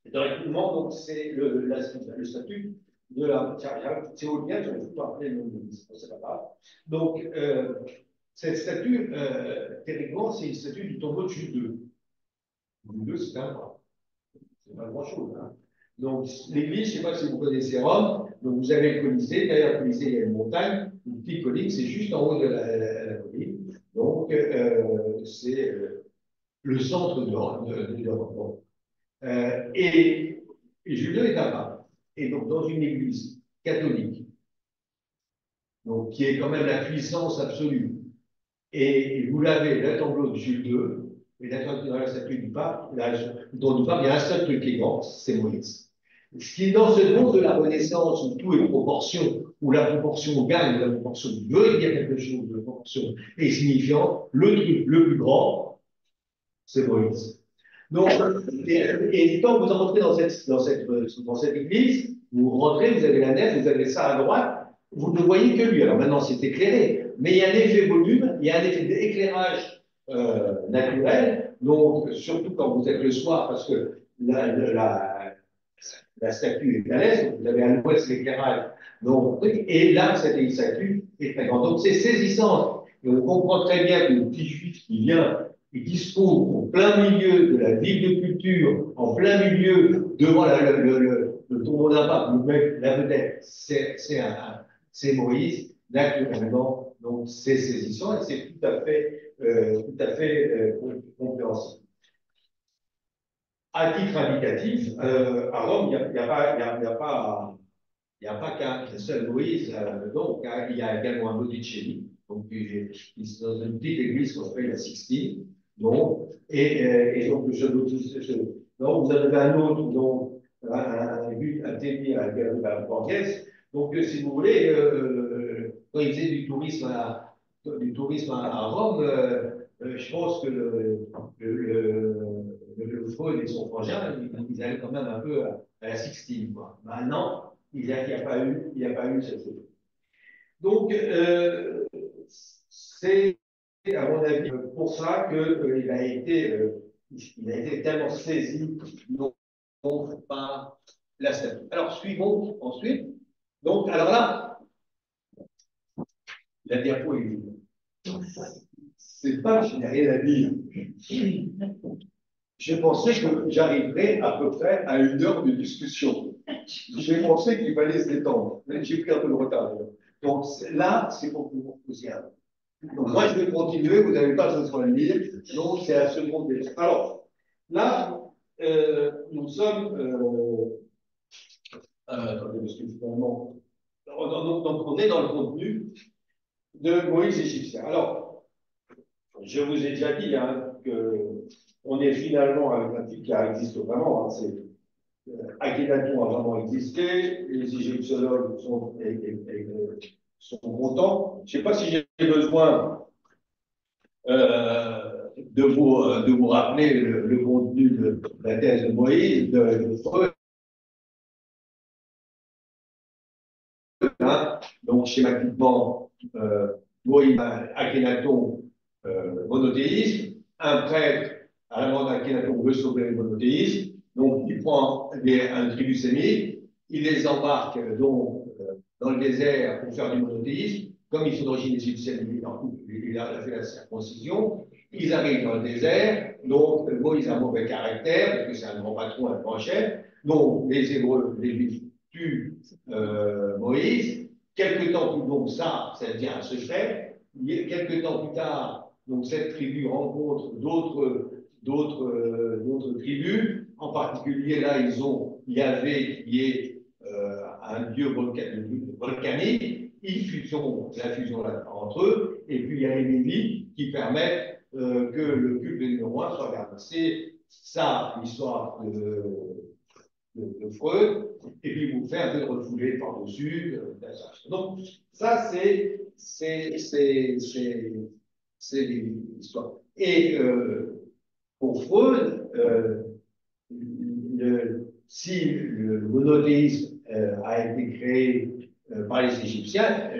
directement, donc, c'est le statut de la théolien, je ne vais pas rappeler le nom de ministre, c'est pas grave. Donc, cette statue, théoriquement, c'est une statue du tombeau de Jules II. Jules II, c'est un roi. C'est pas grand-chose. Hein. Donc, l'église, je ne sais pas si vous connaissez Rome, donc vous avez le Colisée, derrière le Colisée, il y a une montagne, une petite colline, c'est juste en haut de la colline. Donc, c'est le centre de Rome. Et Julien est un pape. Et donc, dans une église catholique, donc, qui est quand même la puissance absolue, et vous l'avez, le tableau de Jules II, et dans la statue du pape, dont du pape, il y a un seul truc qui est grand, c'est Moïse. Ce qui est dans ce monde de la Renaissance, où tout est proportion, où la proportion gagne, la proportion veut dire quelque chose, la proportion est signifiante, le truc le plus grand, c'est Moïse. Donc, et quand vous entrez dans cette église, vous rentrez, vous avez la nef, vous avez ça à droite, vous ne voyez que lui. Alors maintenant, c'est éclairé, mais il y a un effet volume, il y a un effet d'éclairage naturel, donc surtout quand vous êtes le soir, parce que la statue est à l'est, donc vous avez à l'ouest l'éclairage. Donc, et là, cette statue est très grande. Donc c'est saisissant. Et on comprend très bien que le petit juif qui vient et qui se trouve au plein milieu de la ville de culture, en plein milieu, devant le tombeau d'un pape, le mec, la vedette, c'est Moïse, naturellement. Donc c'est saisissant et c'est tout à fait compréhensible. À titre indicatif, à Rome, il n'y a pas qu'un seul Moïse, donc hein, il y a également un Botticelli, donc dans une petite église qu'on appelle la Sixtine, donc, et donc donc vous avez un autre, donc un témis à la galerie de la Borghese. Donc si vous voulez, quand ils faisaient du tourisme à Rome, je pense que le Freud et son frangin, ils allaient quand même un peu à la Sixtine, quoi. Maintenant, il n'y a pas eu cette chose. Donc, c'est, à mon avis, pour ça qu'il a été tellement saisi donc, par la statue. Alors, suivons ensuite. Donc, alors là, la diapo est vide. C'est pas que je n'ai rien à dire. Je pensais que j'arriverais à peu près à 1 heure de discussion. J'ai pensé qu'il fallait se détendre. J'ai pris un peu de retard. Donc là, c'est pour que vous reposiez. Donc moi, je vais continuer. Vous n'avez pas besoin de lire. Donc c'est la seconde question. Alors, là, nous sommes. Attendez, parce que finalement. Donc, on est dans le contenu de Moïse égyptien. Alors, je vous ai déjà dit hein, qu'on est finalement avec un type qui existe vraiment. Hein, c'est Akhenaton a vraiment existé, les égyptologues sont contents. Je ne sais pas si j'ai besoin de vous rappeler le contenu de la thèse de Moïse, de Freud. Hein. Donc, schématiquement, Moïse, Akhenaton, monothéisme, un prêtre à la mort d'Akhenaton veut sauver le monothéisme. Donc, il prend un tribu sémite, il les embarque donc dans le désert pour faire du monothéisme. Comme ils sont d'origine égyptienne, il a fait la circoncision. Ils arrivent dans le désert, donc Moïse a un mauvais caractère, parce que c'est un grand patron, un grand chef. Donc, les Hébreux, les Juifs tuent Moïse. Quelque temps plus donc ça devient un secret. Quelque temps plus tard, donc cette tribu rencontre d'autres tribus. En particulier, là, ils ont Yahvé qui est un dieu volcanique. Ils font la fusion entre eux. Et puis, il y a les Lévites qui permettent que le culte des numéro 1 soit gardé. C'est ça l'histoire de Freud, et puis vous faites un peu de refoulé par-dessus. Donc, ça, c'est l'histoire. Et pour Freud, si le monothéisme a été créé par les Égyptiens,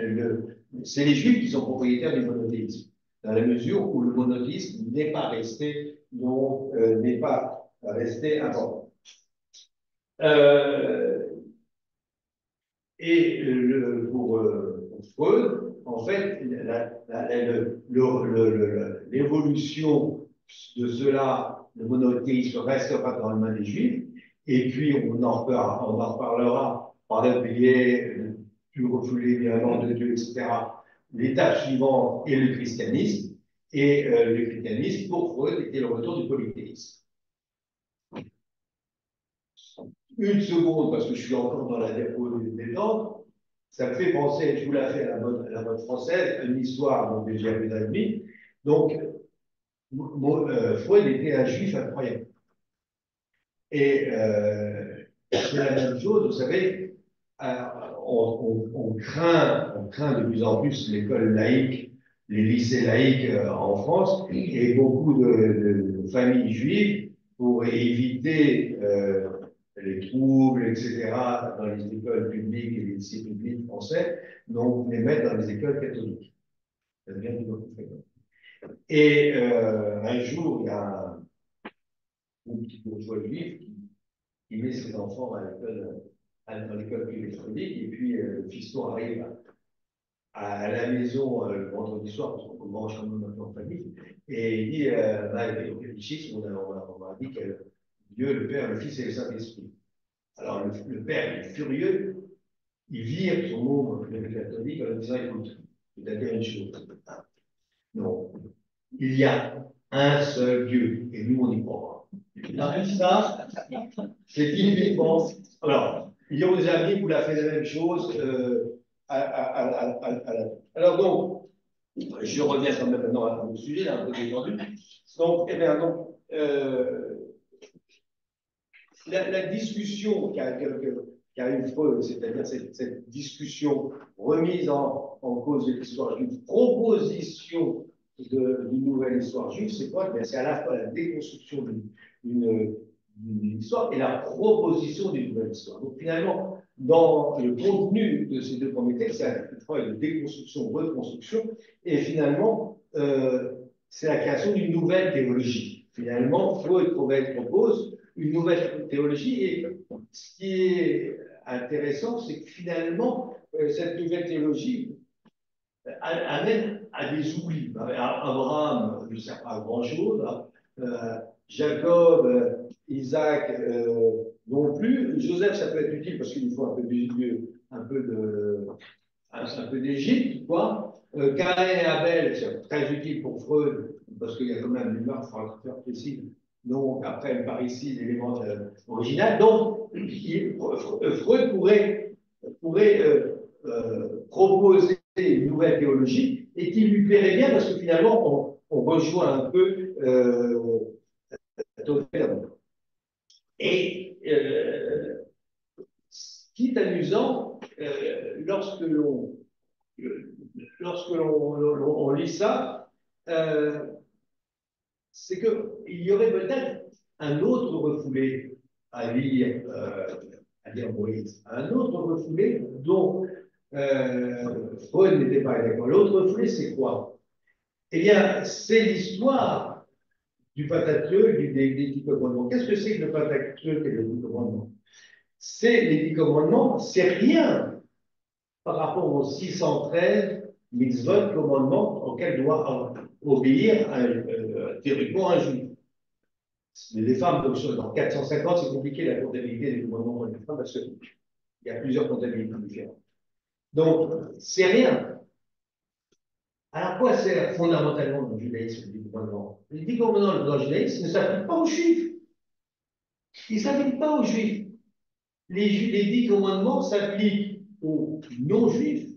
c'est les Juifs qui sont propriétaires du monothéisme, dans la mesure où le monothéisme n'est pas resté, n'est pas resté important. Et pour Freud, en fait, l'évolution de cela, le monothéisme restera dans les mains des Juifs, et puis on en reparlera par le biais du refoulé des noms de Dieu, etc. L'étape suivante est le christianisme, et le christianisme, pour Freud, était le retour du polythéisme. Une seconde, parce que je suis encore dans la diapo des temps, ça me fait penser, je vous la fais à la mode française, une histoire donc, de Jerry David. Donc, Freud était un juif incroyable. Et c'est la même chose, vous savez, on craint de plus en plus l'école laïque, les lycées laïques en France, et beaucoup de familles juives pour éviter les troubles, etc., dans les écoles publiques et les lycées publics français, donc les mettre dans les écoles catholiques. Ça devient de plus en plus fréquent. Et un jour, il y a un petit bourgeois juif qui met ses enfants dans l'école privée catholique, et puis le fiston arrive à la maison le vendredi soir, parce qu'on mange quand même un peu en famille, et il dit, avec le catéchisme, on m'a dit que Dieu, le Père, le Fils et le Saint-Esprit. Alors le Père est furieux, il vire son membre catholique en disant, écoute, je vais te dire une chose. Non, il y a un seul Dieu, et nous, on y croit. Alors, ça, c'est typiquement. Alors, Lyon des Amis vous l'a fait la même chose. Alors, donc, je reviens quand même maintenant à mon sujet, là, un peu détendu. Donc, eh bien, donc, la discussion qu'a eu Freud, c'est-à-dire cette discussion remise en cause de l'histoire juive, proposition d'une nouvelle histoire juive, c'est quoi? C'est à la fois la déconstruction d'une histoire et la proposition d'une nouvelle histoire. Donc finalement, dans le contenu de ces deux premiers textes, c'est à la fois une déconstruction, reconstruction, et finalement, c'est la création d'une nouvelle théologie. Finalement, Freud propose une nouvelle théologie, et ce qui est intéressant, c'est que finalement, cette nouvelle théologie amène à des oublis. Abraham ne sert pas à grand-chose, Jacob, Isaac non plus. Joseph, ça peut être utile parce qu'il nous faut un peu d'Égypte, quoi. Caïn et Abel, c'est très utile pour Freud, parce qu'il y a quand même une marque faire précise. Donc, après, il part ici l'élément original. Donc, Freud pourrait proposer une nouvelle théologie et qui lui plairait bien, parce que finalement, on rejoint un peu et ce qui est amusant, lorsque l'on lit ça, c'est qu'il y aurait peut-être un autre refoulé à lire Moïse, un autre refoulé dont Freud n'était pas d'accord. L'autre refoulé, c'est quoi? Eh bien, c'est l'histoire du Pentateuque, des 10 commandements. Qu'est-ce que c'est que le Pentateuque et les 10 commandements? C'est les 10 commandements, c'est rien par rapport aux 613 mitzvot, commandements auxquels doit obéir théoriquement un juif. Les femmes, donc dans 450, c'est compliqué la comptabilité des commandements pour les femmes parce qu'il y a plusieurs comptabilités différentes. Donc, c'est rien. Alors, quoi sert fondamentalement dans le judaïsme les 10 commandements? Les 10 commandements dans le judaïsme ne s'appliquent pas aux juifs. Ils ne s'appliquent pas aux juifs. Les 10 commandements s'appliquent aux non-juifs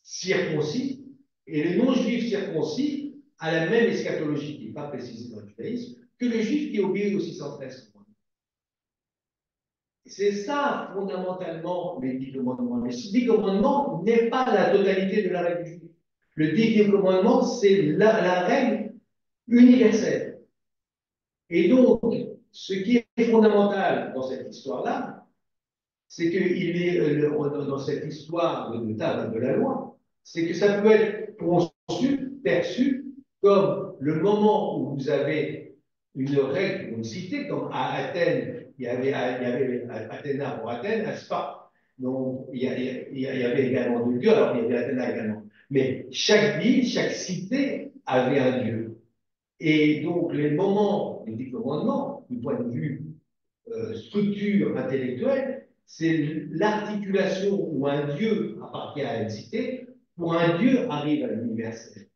circoncis, et le non-juif circoncis a la même eschatologie, qui n'est pas précisée dans le judaïsme, que le juif qui obéit aux 613 commandements. C'est ça, fondamentalement, les 10 commandements. Les 10 commandements n'est pas la totalité de la règle du juif. Le 10e commandement, c'est la règle universelle. Et donc, ce qui est fondamental dans cette histoire-là, c'est qu'il est dans cette histoire de la loi, c'est que ça peut être conçu, perçu comme le moment où vous avez une règle, une cité, comme à Athènes, il y avait Athéna pour Athènes, à Sparte. Donc, il y avait également deux dieux, alors il y avait Athéna également. Mais chaque ville, chaque cité avait un dieu. Et donc, les moments des 10 commandements, du point de vue structure intellectuelle, c'est l'articulation où un dieu appartient à une cité pour un dieu arrive à l'universel.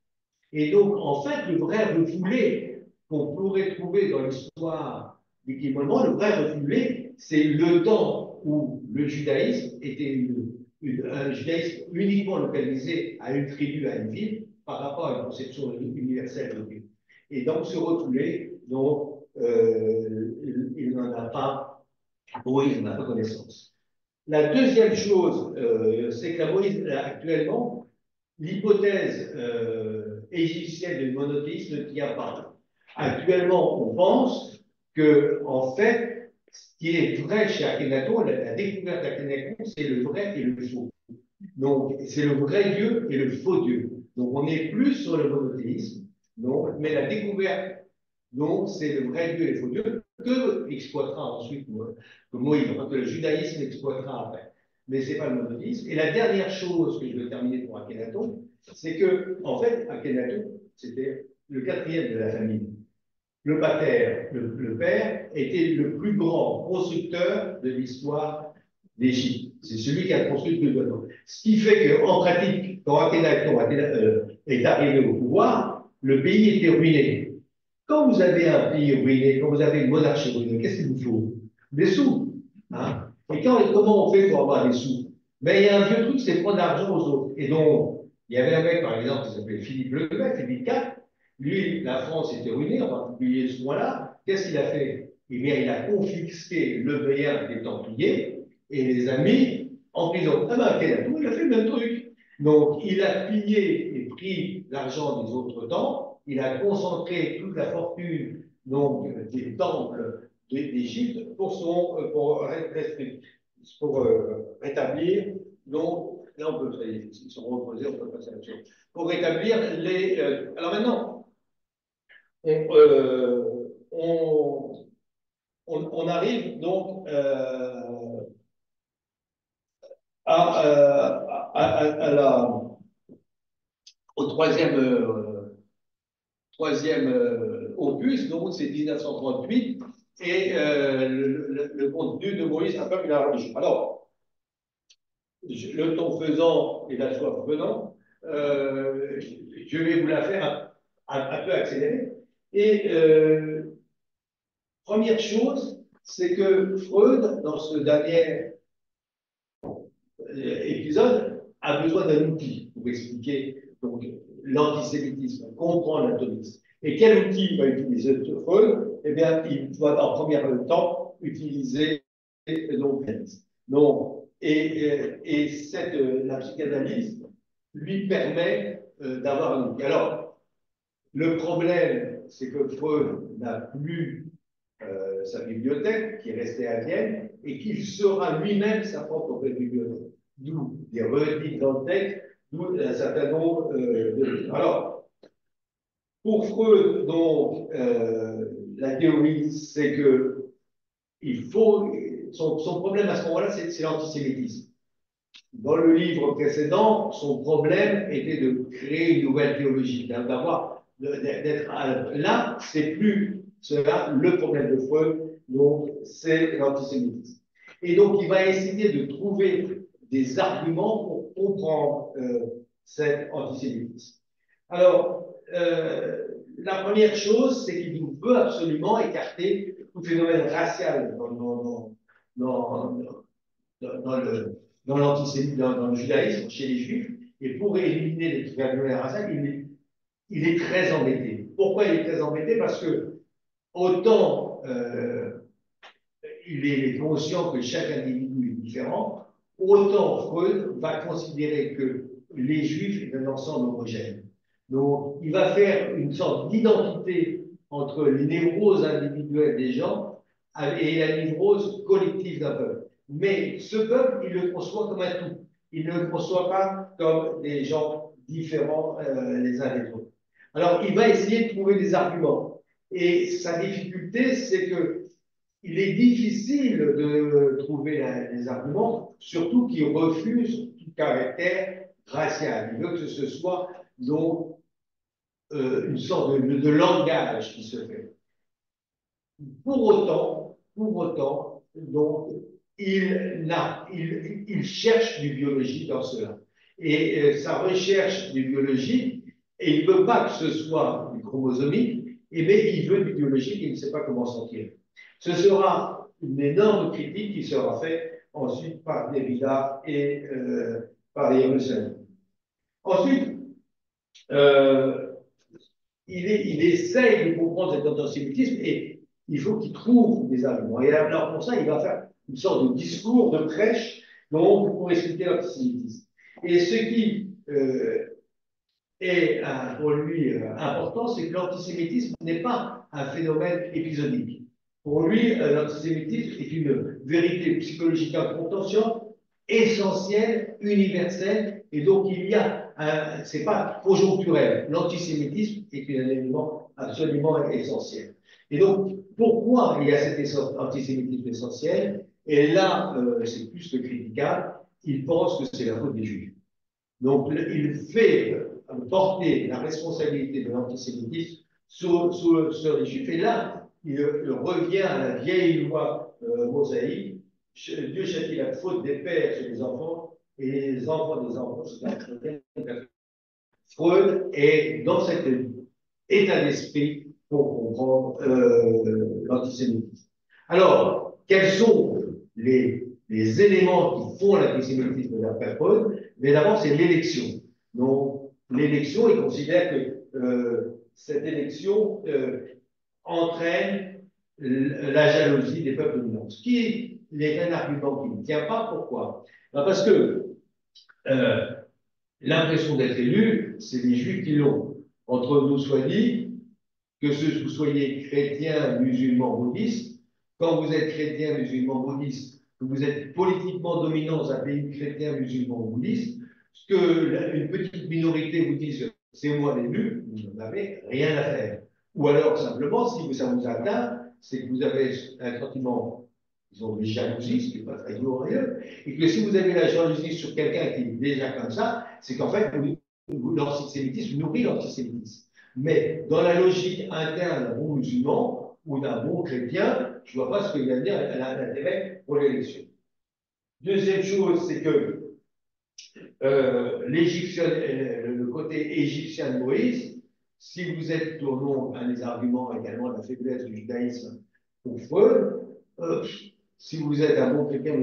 Et donc, en fait, le vrai refoulé qu'on pourrait trouver dans l'histoire des 10 commandements, le vrai refoulé, c'est le temps où le judaïsme était un judaïsme uniquement localisé à une tribu, à une ville, par rapport à une conception universelle de Dieu. Et donc, ce refoulé, donc, il n'en a pas, Moïse n'en a pas connaissance. La deuxième chose, c'est que Moïse, actuellement, l'hypothèse égyptienne du monothéisme ne tient pas. Actuellement, on pense que, en fait, ce qui est vrai chez Akhenaton, la découverte d'Akhenaton, c'est le vrai et le faux. Donc, c'est le vrai Dieu et le faux Dieu. Donc, on est plus sur le monothéisme, donc, mais la découverte, donc, c'est le vrai Dieu et le faux Dieu que exploitera ensuite que Moïse, enfin, que le judaïsme exploitera après. Mais ce n'est pas le monothéisme. Et la dernière chose que je veux terminer pour Akhenaton, c'est que, en fait, Akhenaton, c'était le quatrième de la famille. Le pater, le père, était le plus grand constructeur de l'histoire d'Égypte. C'est celui qui a construit le plus de temps. Ce qui fait qu'en pratique, quand Akhenaton est arrivé au pouvoir, le pays était ruiné. Quand vous avez un pays ruiné, quand vous avez une monarchie ruinée, qu'est-ce qu'il vous faut? Des sous. Hein. Et comment on fait pour avoir des sous? Mais il y a un vieux truc, c'est prendre l'argent aux autres. Et donc, il y avait un mec, par exemple, qui s'appelait Philippe le Grand, Philippe IV. Lui, la France était ruinée, en particulier ce mois-là. Qu'est-ce qu'il a fait? Eh bien, il a confisqué le bien des Templiers et les a mis en prison. Ah ben, Akhenaton, il a fait le même truc. Donc, il a pillé et pris l'argent des autres temps, il a concentré toute la fortune donc, des temples d'Égypte pour rétablir, donc, là on peut, ils sont reposés, on peut passer à la chose, pour rétablir les. Alors maintenant, on, on arrive donc au troisième opus, donc c'est 1938, et le contenu de Moïse, un peuple et la religion. Alors, le temps faisant et la soif venant, je vais vous la faire un peu accélérée. Et première chose, c'est que Freud, dans ce dernier épisode, a besoin d'un outil pour expliquer donc l'antisémitisme, comprendre l'atomisme. Et quel outil va utiliser Freud? Eh bien, il doit en premier temps utiliser donc, la psychanalyse lui permet d'avoir un outil. Alors, le problème, c'est que Freud n'a plus sa bibliothèque, qui est restée à Vienne, et qu'il sera lui-même sa propre bibliothèque. D'où des redites dans le texte, d'où un certain nombre de. Alors, pour Freud, donc, la théorie, c'est que il faut. Son problème à ce moment-là, c'est l'antisémitisme. Dans le livre précédent, son problème était de créer une nouvelle théologie, d'être là, c'est plus cela le problème de Freud, donc c'est l'antisémitisme. Et donc il va essayer de trouver des arguments pour comprendre cet antisémitisme. Alors, la première chose, c'est qu'il veut absolument écarter tout phénomène racial dans l'antisémitisme, dans le judaïsme, chez les juifs, et pour éliminer les phénomènes raciales, il est très embêté. Pourquoi il est très embêté? Parce que autant il est conscient que chaque individu est différent, autant Freud va considérer que les juifs est un ensemble homogène. Donc, il va faire une sorte d'identité entre les névroses individuelles des gens et la névrose collective d'un peuple. Mais ce peuple, il le conçoit comme un tout. Il ne le conçoit pas comme des gens différents les uns des autres. Alors, il va essayer de trouver des arguments. Et sa difficulté, c'est que il est difficile de trouver les arguments, surtout qu'il refuse tout caractère racial. Il veut que ce soit donc une sorte de langage qui se fait. Pour autant, donc, il cherche du biologique dans cela. Et sa recherche du biologique, et il ne veut pas que ce soit du chromosomique, mais il veut du biologique et il ne sait pas comment s'en tirer. Ce sera une énorme critique qui sera faite ensuite par Derrida et par Husserl. Ensuite, il essaye de comprendre cet antisémitisme et il faut qu'il trouve des arguments. Et alors pour ça, il va faire une sorte de discours, de prêche, donc, pour expliquer l'antisémitisme. Et ce qui est pour lui important, c'est que l'antisémitisme n'est pas un phénomène épisodique. Pour lui, l'antisémitisme est une vérité psychologique inconsciente, essentielle, universelle, et donc c'est pas conjoncturel. L'antisémitisme est un élément absolument essentiel. Et donc, pourquoi il y a cet antisémitisme essentiel? Et là, c'est plus que critiquable. Il pense que c'est la faute des Juifs. Donc, il fait porter la responsabilité de l'antisémitisme sur les Juifs. Et là, il revient à la vieille loi mosaïque. Dieu châtie la faute des pères sur les enfants et les enfants des enfants sur les enfants. Freud est dans cet état d'esprit pour comprendre l'antisémitisme. Alors, quels sont les éléments qui font l'antisémitisme d'après Freud? Mais d'abord, c'est l'élection. Donc, l'élection, il considère que cette élection entraîne la jalousie des peuples dominants. Ce qui est un argument qui ne tient pas. Pourquoi? Parce que l'impression d'être élu, c'est les Juifs qui l'ont. Entre nous soit dit, que vous soyez chrétien, musulman, bouddhiste, quand vous êtes chrétien, musulman, bouddhiste, que vous êtes politiquement dominant dans un pays chrétien, musulman, bouddhiste, que une petite minorité vous dise c'est moi l'élu, vous n'en avez rien à faire. Ou alors simplement, si ça vous atteint, c'est que vous avez un sentiment, disons, de jalousie, ce qui n'est pas très glorieux, et que si vous avez la jalousie sur quelqu'un qui est déjà comme ça, c'est qu'en fait, l'antisémitisme nourrit l'antisémitisme. Mais dans la logique interne d'un bon musulman ou d'un bon chrétien, je ne vois pas ce qu'il y a à dire à l'intérêt pour l'élection. Deuxième chose, c'est que le côté égyptien de Moïse, si vous êtes au nom, un des arguments également de la faiblesse du judaïsme pour Freud, si vous êtes un bon chrétien,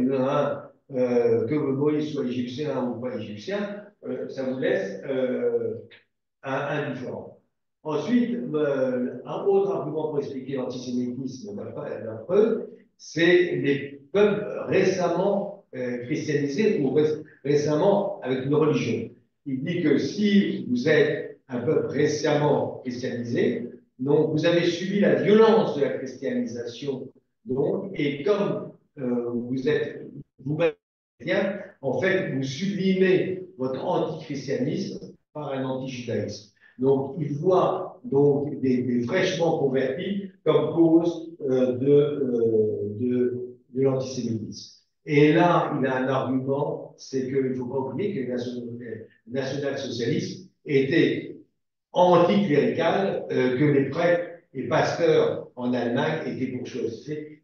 que Moïse soit égyptien ou pas égyptien, ça vous laisse indifférent. Ensuite, un autre argument pour expliquer l'antisémitisme d'un Freud, c'est les peuples récemment christianisés ou récemment avec une religion. Il dit que si vous êtes un peuple récemment christianisé, donc vous avez subi la violence de la christianisation, donc, et comme vous êtes vous-même chrétien, en fait, vous sublimez votre antichristianisme par un anti-judaïsme. Donc, il voit donc des fraîchement convertis comme cause de l'antisémitisme. Et là, il a un argument, c'est qu'il ne faut pas oublier que le national-socialisme était anticlérical, que les prêtres et pasteurs en Allemagne étaient bourgeoisés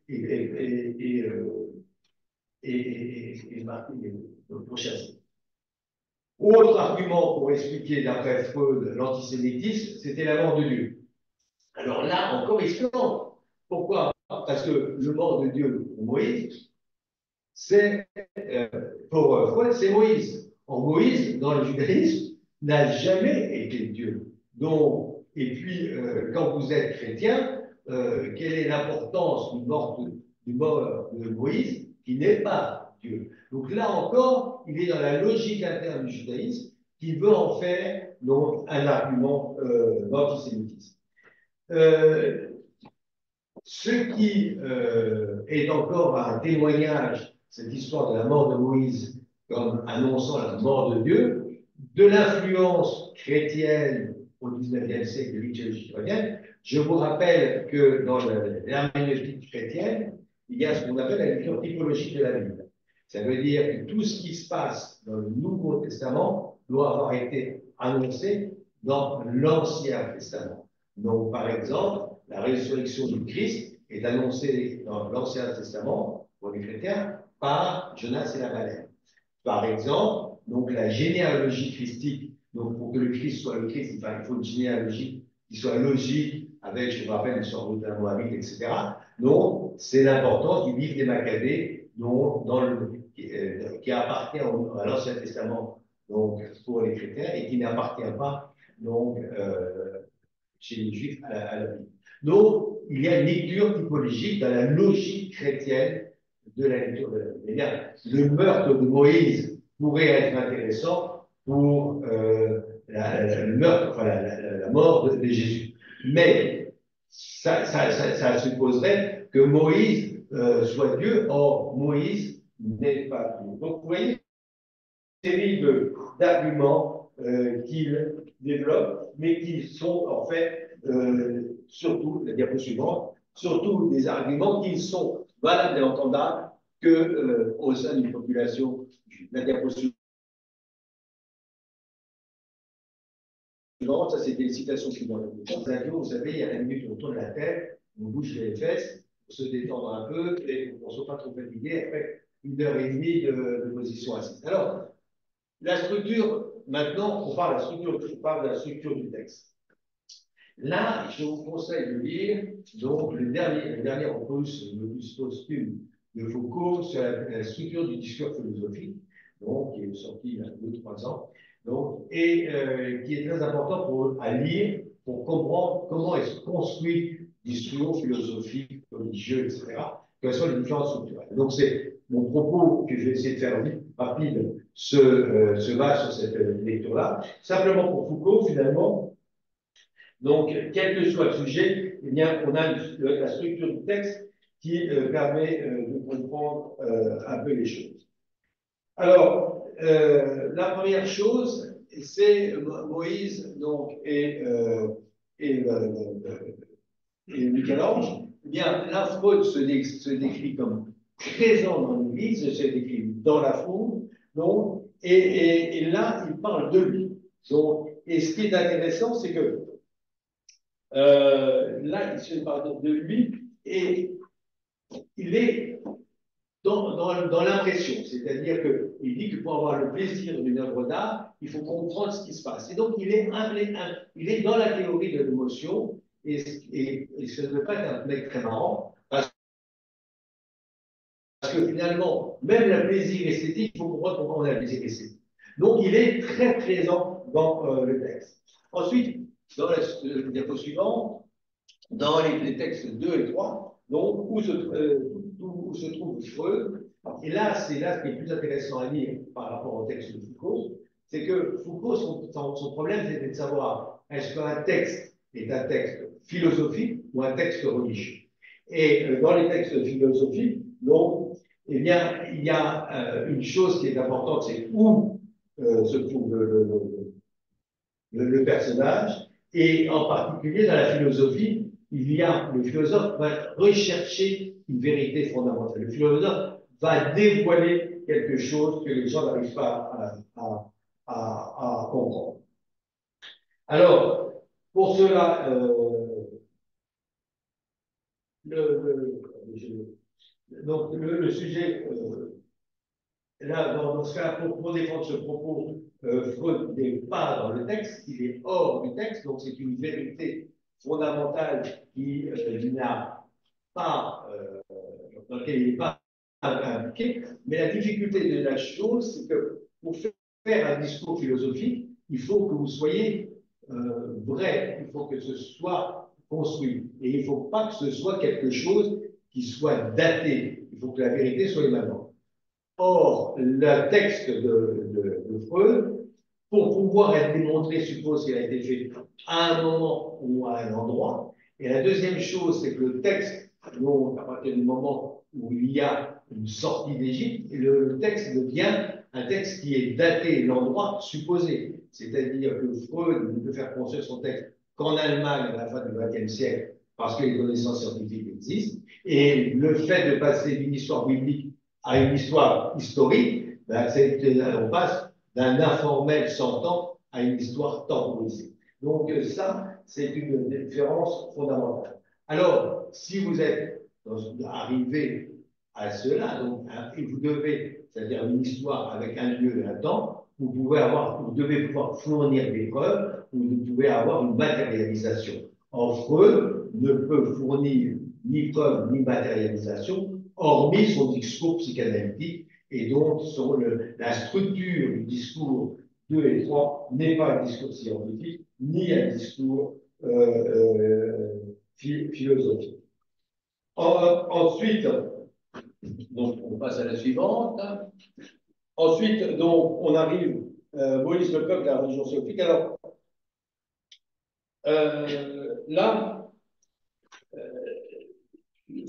et pourchassés. Autre argument pour expliquer, d'après Freud, l'antisémitisme, c'était la mort de Dieu. Alors là, encore, il se plante. Pourquoi? Parce que le mort de Dieu pour Moïse, c'est, pour Freud, c'est Moïse. Or, Moïse, dans le judaïsme, n'a jamais été Dieu. Donc, et puis, quand vous êtes chrétien, quelle est l'importance du mort de Moïse, qui n'est pas Dieu? Donc là encore, il est dans la logique interne du judaïsme qui veut en faire donc, un argument d'antisémitisme. Ce qui est encore un témoignage, cette histoire de la mort de Moïse comme annonçant la mort de Dieu, de l'influence chrétienne au XIXe siècle de l'idéologie chrétienne. Je vous rappelle que dans l'herméneutique chrétienne, il y a ce qu'on appelle la lecture typologique de la Bible. Ça veut dire que tout ce qui se passe dans le Nouveau Testament doit avoir été annoncé dans l'Ancien Testament. Donc, par exemple, la résurrection du Christ est annoncée dans l'Ancien Testament, pour les chrétiens, par Jonas et la baleine. Par exemple, donc la généalogie christique, donc pour que le Christ soit le Christ, il faut une généalogie qui soit logique, avec, je vous rappelle, une sorte de Moabite, etc. Donc, c'est l'importance du livre des Maccabées, qui appartient à l'Ancien Testament, donc pour les chrétiens, et qui n'appartient pas donc chez les Juifs à la Bible. Donc, il y a une lecture typologique dans la logique chrétienne de la lecture de la Bible. Eh bien, le meurtre de Moïse pourrait être intéressant pour le meurtre, enfin la mort de Jésus. Mais ça supposerait que Moïse soit Dieu. Or, Moïse n'est pas Dieu. Donc, vous voyez, une série d'arguments qu'il développe, mais qui sont en fait, surtout, la diapo suivante, surtout des arguments qui sont valables et entendables que, au sein d'une population juive. La diapo suivante, ça c'était une citation suivante. Vous savez, il y a la minute où on tourne la tête, on bouge les fesses, pour se détendre un peu et pour qu'on ne soit pas trop fatigué après 1 heure et demie de position assise. Alors, la structure, maintenant, on parle de la structure du texte. Là, je vous conseille de lire donc, le dernier opus, l'opus posthume de Foucault sur la structure du discours philosophique, donc, qui est sorti il y a 2 ou 3 ans, donc, et qui est très important à lire pour comprendre comment est construit le discours philosophique, religieux, etc., quelles sont les différences structurelles. Donc, c'est mon propos que je vais essayer de faire vite, rapide, se base sur cette lecture-là. Simplement pour Foucault, finalement, donc, quel que soit le sujet, eh bien, on a la structure du texte qui permet de comprendre un peu les choses. Alors, la première chose, c'est Moïse donc, et Michel-Ange. Eh bien, la fraude se décrit comme présent dans l'Église, se décrit dans la foule, donc, et là, il parle de lui. Donc, et ce qui est intéressant, c'est que là, il se parle de lui et il est dans l'impression, c'est-à-dire qu'il dit que pour avoir le plaisir d'une œuvre d'art, il faut comprendre ce qui se passe. Et donc, il est dans la théorie de l'émotion et ce ne peut pas être un mec très marrant parce que finalement, même le plaisir esthétique, il faut comprendre pourquoi on a le plaisir esthétique. Donc, il est très présent dans le texte. Ensuite, dans la diapo suivante, dans les textes 2 et 3, donc, où se trouve Freud. Et là, c'est là ce qui est plus intéressant à lire par rapport au texte de Foucault, c'est que Foucault, son problème, c'était de savoir est-ce qu'un texte est un texte philosophique ou un texte religieux. Et dans les textes philosophiques, donc, eh bien, il y a une chose qui est importante, c'est où se trouve le personnage, et en particulier dans la philosophie, le philosophe va rechercher une vérité fondamentale. Le philosophe va dévoiler quelque chose que les gens n'arrivent pas à comprendre. Alors, pour cela, donc le sujet, là, dans ce cas, pour défendre ce propos, Freud n'est pas dans le texte, il est hors du texte, donc c'est une vérité fondamentale qui n'a pas, dans laquelle il n'est pas impliqué. Mais la difficulté de la chose, c'est que pour faire un discours philosophique, il faut que vous soyez vrai, il faut que ce soit construit. Et il ne faut pas que ce soit quelque chose qui soit daté. Il faut que la vérité soit immanente. Or, le texte de Freud, pour pouvoir être démontré, suppose qu'il a été fait à un moment ou à un endroit. Et la deuxième chose, c'est que le texte, donc, à partir du moment où il y a une sortie d'Égypte, le texte devient un texte qui est daté l'endroit supposé. C'est-à-dire que Freud ne peut faire construire son texte qu'en Allemagne à la fin du XXe siècle, parce que les connaissances scientifiques existent. Et le fait de passer d'une histoire biblique à une histoire historique, ben, on passe d'un informel s'entend à une histoire temporisée. Donc ça, c'est une différence fondamentale. Alors, si vous êtes arrivé à cela, donc, et vous devez, c'est-à-dire une histoire avec un lieu et un temps, vous devez pouvoir fournir des preuves, vous devez avoir une matérialisation. Or, Freud ne peut fournir ni preuve ni matérialisation, hormis son discours psychanalytique, et donc la structure du discours 2 et 3 n'est pas un discours scientifique, ni un discours philosophique. Ensuite, donc on passe à la suivante. Ensuite, donc, on arrive, Maurice Lecoq, la religion scientifique. Alors, là,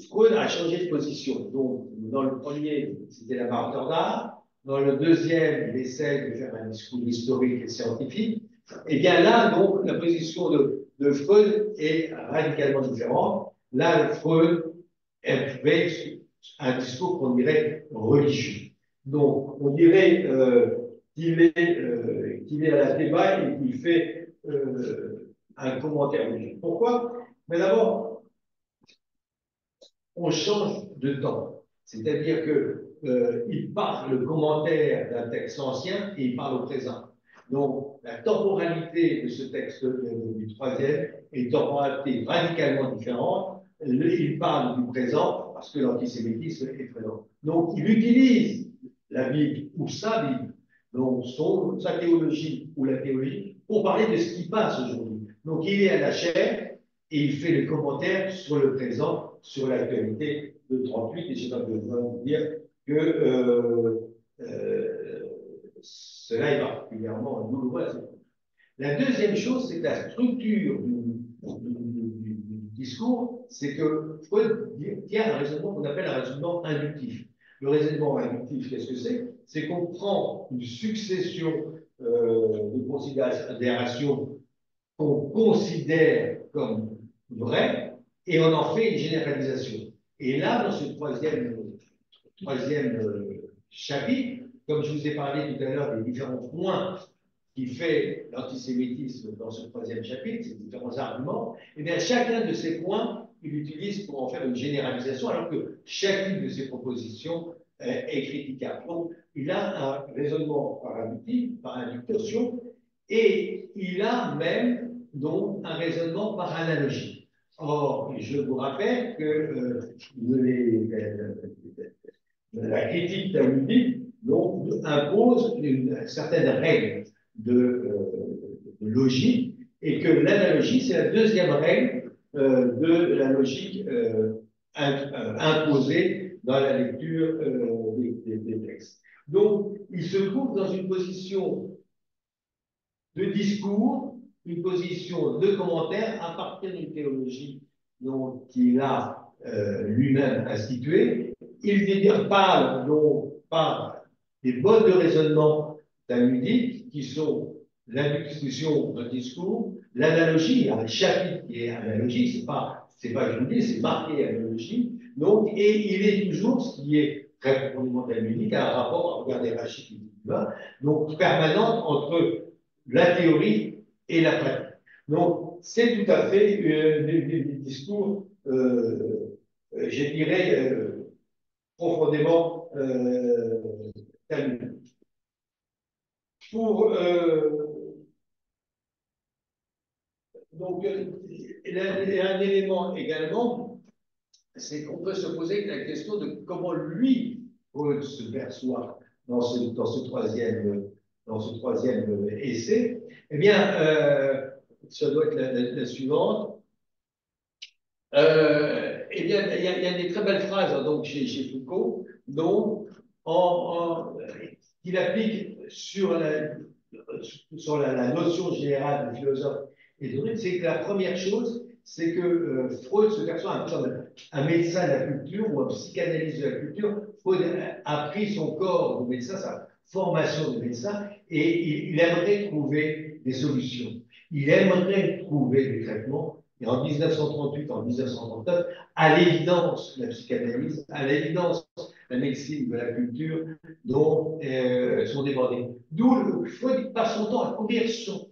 Freud a changé de position. Donc, dans le premier, c'était l'amateur d'art. Dans le deuxième, il essaie de faire un discours historique et scientifique. Et bien là, donc, la position de Freud est radicalement différente. Là, Freud fait un discours qu'on dirait religieux. Donc, on dirait qu'il est à la débat et qu'il fait un commentaire religieux. Pourquoi? Mais d'abord, on change de temps. C'est-à-dire que il part le commentaire d'un texte ancien et il parle au présent. Donc, la temporalité de ce texte du troisième est une temporalité radicalement différente. Il parle du présent parce que l'antisémitisme est présent. Donc, il utilise la Bible ou sa Bible, donc sa théologie ou la théologie, pour parler de ce qui passe aujourd'hui. Donc, il est à la chair et il fait le commentaire sur le présent, sur l'actualité de 38, et je n'ai pas besoin de vous dire que cela est particulièrement douloureux. La deuxième chose, c'est que la structure du discours, c'est que Freud tient un raisonnement qu'on appelle un raisonnement inductif. Le raisonnement inductif, qu'est-ce que c'est? C'est qu'on prend une succession de considérations qu'on considère comme vraies et on en fait une généralisation. Et là, dans ce troisième chapitre, comme je vous ai parlé tout à l'heure des différents points qui fait l'antisémitisme dans ce troisième chapitre, ces différents arguments, et bien chacun de ces points, il l'utilise pour en faire une généralisation, alors que chacune de ces propositions est critiquable. Donc, il a un raisonnement par induction, et il a même donc un raisonnement par analogie. Or, je vous rappelle que la critique talmudique donc, impose une certaine règle de logique et que l'analogie, c'est la deuxième règle de la logique imposée dans la lecture des textes. Donc, il se trouve dans une position de discours, une position de commentaire à partir d'une théologie qu'il a lui-même instituée. Il parle donc par des modes de raisonnement talmudiques qui sont l'induction d'un discours, l'analogie, il y a un chapitre qui est analogie, c'est pas je vous dis, c'est marqué analogie. Donc, et il est toujours, ce qui est très profondément talmudique, un rapport, regardez Rachid, donc permanent entre la théorie et la pratique. Donc, c'est tout à fait des discours, je dirais, profondément talmudiques. Donc, un élément également, c'est qu'on peut se poser la question de comment lui se perçoit dans ce troisième essai. Eh bien, ça doit être la suivante. Eh bien, il y a des très belles phrases donc, chez Foucault, dont il applique sur la notion générale de philosophe et de rude, c'est que la première chose, c'est que Freud se perçoit un peu comme un médecin de la culture ou un psychanalyste de la culture. Freud a pris son corps de médecin, sa formation de médecin, et il aimerait trouver des solutions. Il aimerait trouver des traitements. Et en 1938, en 1939, à l'évidence, la psychanalyse, à l'évidence, la médecine de la culture, dont sont débordés. D'où Freud passe son temps à courir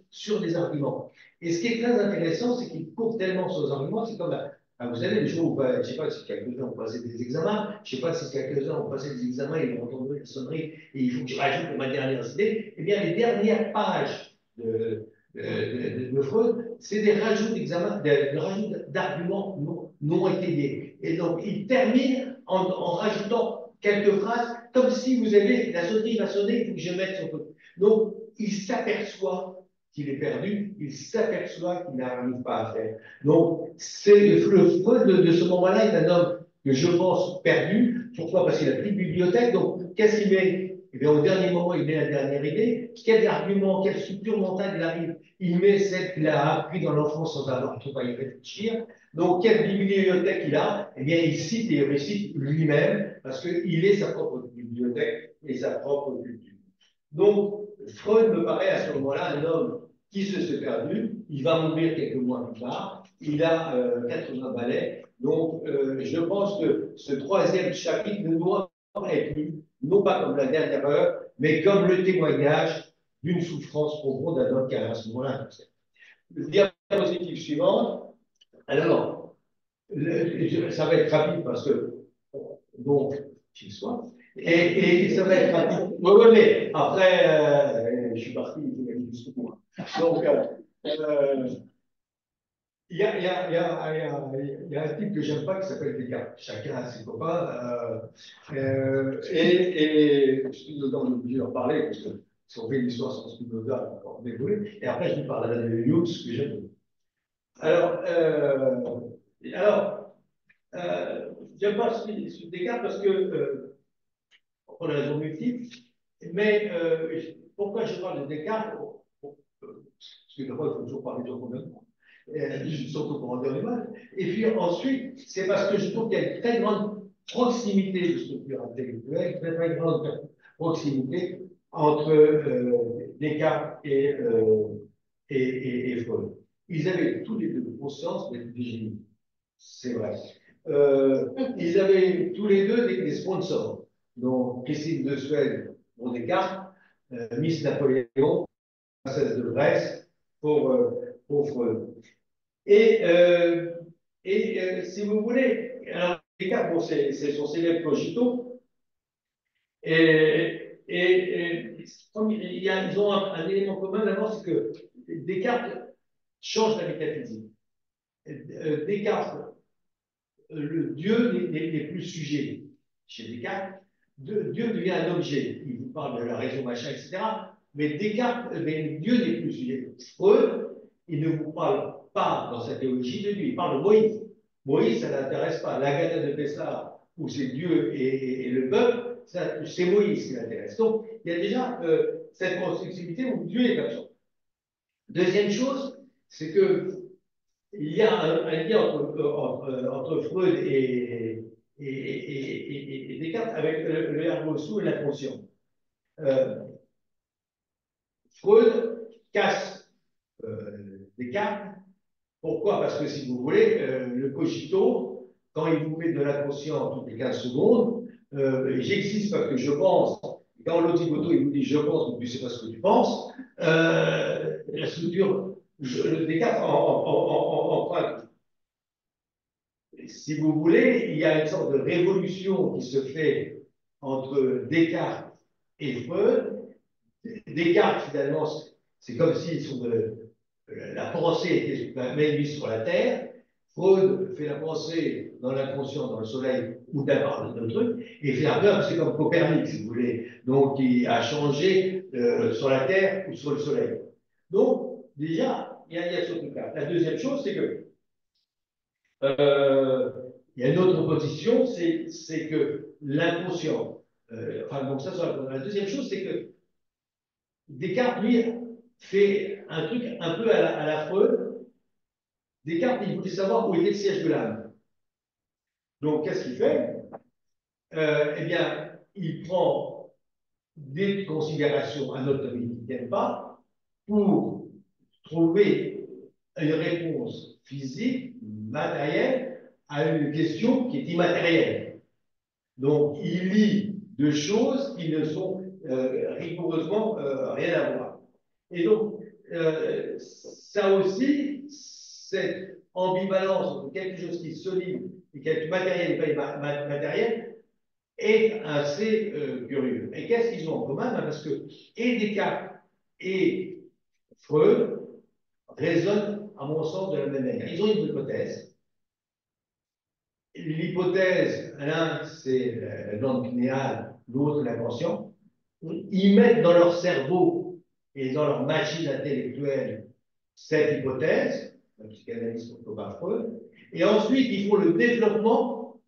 sur des arguments. Et ce qui est très intéressant, c'est qu'il court tellement sur les arguments, c'est comme vous savez, le jour où, je ne sais pas si quelques-uns ont passé des examens, je ne sais pas si quelques-uns ont passé des examens, ils ont entendu la sonnerie, et il faut que je rajoute pour ma dernière idée, eh bien, les dernières pages de Freud, c'est des rajouts d'examens, des rajouts d'arguments non étayés. Et donc, il termine en rajoutant quelques phrases, comme si vous avez la sonnerie va sonner, il faut que je mette son truc. Donc, il s'aperçoit qu'il est perdu, il s'aperçoit qu'il n'arrive pas à faire. Donc, c'est le Freud de ce moment-là est un homme que je pense perdu. Pourquoi? Parce qu'il n'a plus de bibliothèque. Donc, qu'est-ce qu'il met? et bien, au dernier moment, il met la dernière idée. Quel argument, quelle structure mentale il arrive? Il met celle qu'il a appris dans l'enfance sans avoir trop à y réfléchir. Donc, quelle bibliothèque il a? Eh bien, il cite et il récite lui-même, parce qu'il est sa propre bibliothèque et sa propre culture. Donc, Freud me paraît à ce moment-là un homme qui se s'est perdu. Il va mourir quelques mois plus tard. Il a 80 ballets. Donc, je pense que ce troisième chapitre ne doit pas être lu, non pas comme la dernière heure, mais comme le témoignage d'une souffrance profonde d'un homme qui a à ce moment-là un cancer. Diapositive suivante. Alors, ça va être rapide parce que, donc, qu'il soit. Et ça va être rapide. Oui, oui, mais après, je suis parti, il faut gagner jusqu'au bout. Donc, il y a un type que j'aime pas qui s'appelle Descartes. Chacun a ses copains. Et Spinoza, on est obligé d'en parler parce que si on fait une histoire sur Spinoza, on va en dévoiler. Et après, je vous parlerai de Hughes, que j'aime. Alors, j'aime pas sur Descartes parce que, pour des raisons multiples, mais pourquoi je parle de Descartes? Parce que d'abord, il faut toujours parler de combien surtout pour en dire du mal. Et puis ensuite, c'est parce que je trouve qu'il y a une très grande proximité de structure intellectuelle, une très grande proximité entre Descartes et Freud. Ils avaient tous les deux conscience d'être des génies. C'est vrai. Ils avaient tous les deux des sponsors. Donc, Christine de Suède pour Descartes, Miss Napoléon, princesse de Brest pour Freud. Et, si vous voulez, alors, Descartes, bon, c'est son célèbre cogito, comme ils ont un élément commun d'abord, c'est que Descartes change la métaphysique. Descartes, le Dieu n'est plus sujet chez Descartes. Dieu devient un objet. Il vous parle de la raison, machin, etc. Mais Descartes, mais Dieu n'est plus sujet. Freud, il ne vous parle pas dans sa théologie de Dieu, il parle de Moïse. Moïse, ça ne l'intéresse pas. L'Agatha de Pessah, où c'est Dieu et le peuple, c'est Moïse qui l'intéresse. Donc, il y a déjà cette proximité où Dieu est absent. Deuxième chose, c'est que il y a un lien entre Freud et Descartes avec le ergo sum et l'inconscient. Freud casse Descartes. Pourquoi? Parce que si vous voulez, le cogito, quand il vous met de l'inconscient toutes les 15 secondes, j'existe parce que je pense. Quand l'audigoto, il vous dit je pense, mais tu ne sais pas ce que tu penses, la structure, Descartes emprunte. Si vous voulez, il y a une sorte de révolution qui se fait entre Descartes et Freud. Descartes, finalement, c'est comme si la pensée était mise sur la Terre. Freud fait la pensée dans l'inconscient, dans le soleil, ou d'abord le truc, et fait la peur, c'est comme Copernic, si vous voulez. Donc, il a changé sur la Terre ou sur le soleil. Donc, déjà, il y a ce truc-là. La deuxième chose, c'est que il y a une autre position, c'est que l'inconscient, enfin, donc ça, la deuxième chose, c'est que Descartes, lui, fait un truc un peu à la Freud. Descartes, il voulait savoir où était le siège de l'âme. Donc, qu'est-ce qu'il fait? Eh bien, il prend des considérations anatomiques qu'il n'aime pas pour trouver une réponse physique, matérielle, à une question qui est immatérielle. Donc, il lit deux choses qui ne sont rigoureusement rien à voir. Et donc, ça aussi, cette ambivalence entre quelque chose qui est solide et quelque matériel et pas matériel est assez curieux. Et qu'est-ce qu'ils ont en commun? Parce que et Descartes et Freud raisonnent, à mon sens, de la même manière. Ils ont une hypothèse. L'hypothèse, l'un, c'est la glande pinéale, l'autre, l'inconscient. Ils mettent dans leur cerveau et dans leur machine intellectuelle cette hypothèse, la psychanalyse par Freud, et ensuite ils font le développement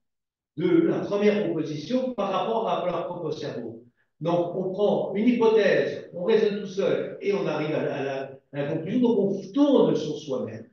de la première proposition par rapport à leur propre cerveau. Donc, on prend une hypothèse, on raisonne tout seul et on arrive à la conclusion. Donc, on tourne sur soi-même.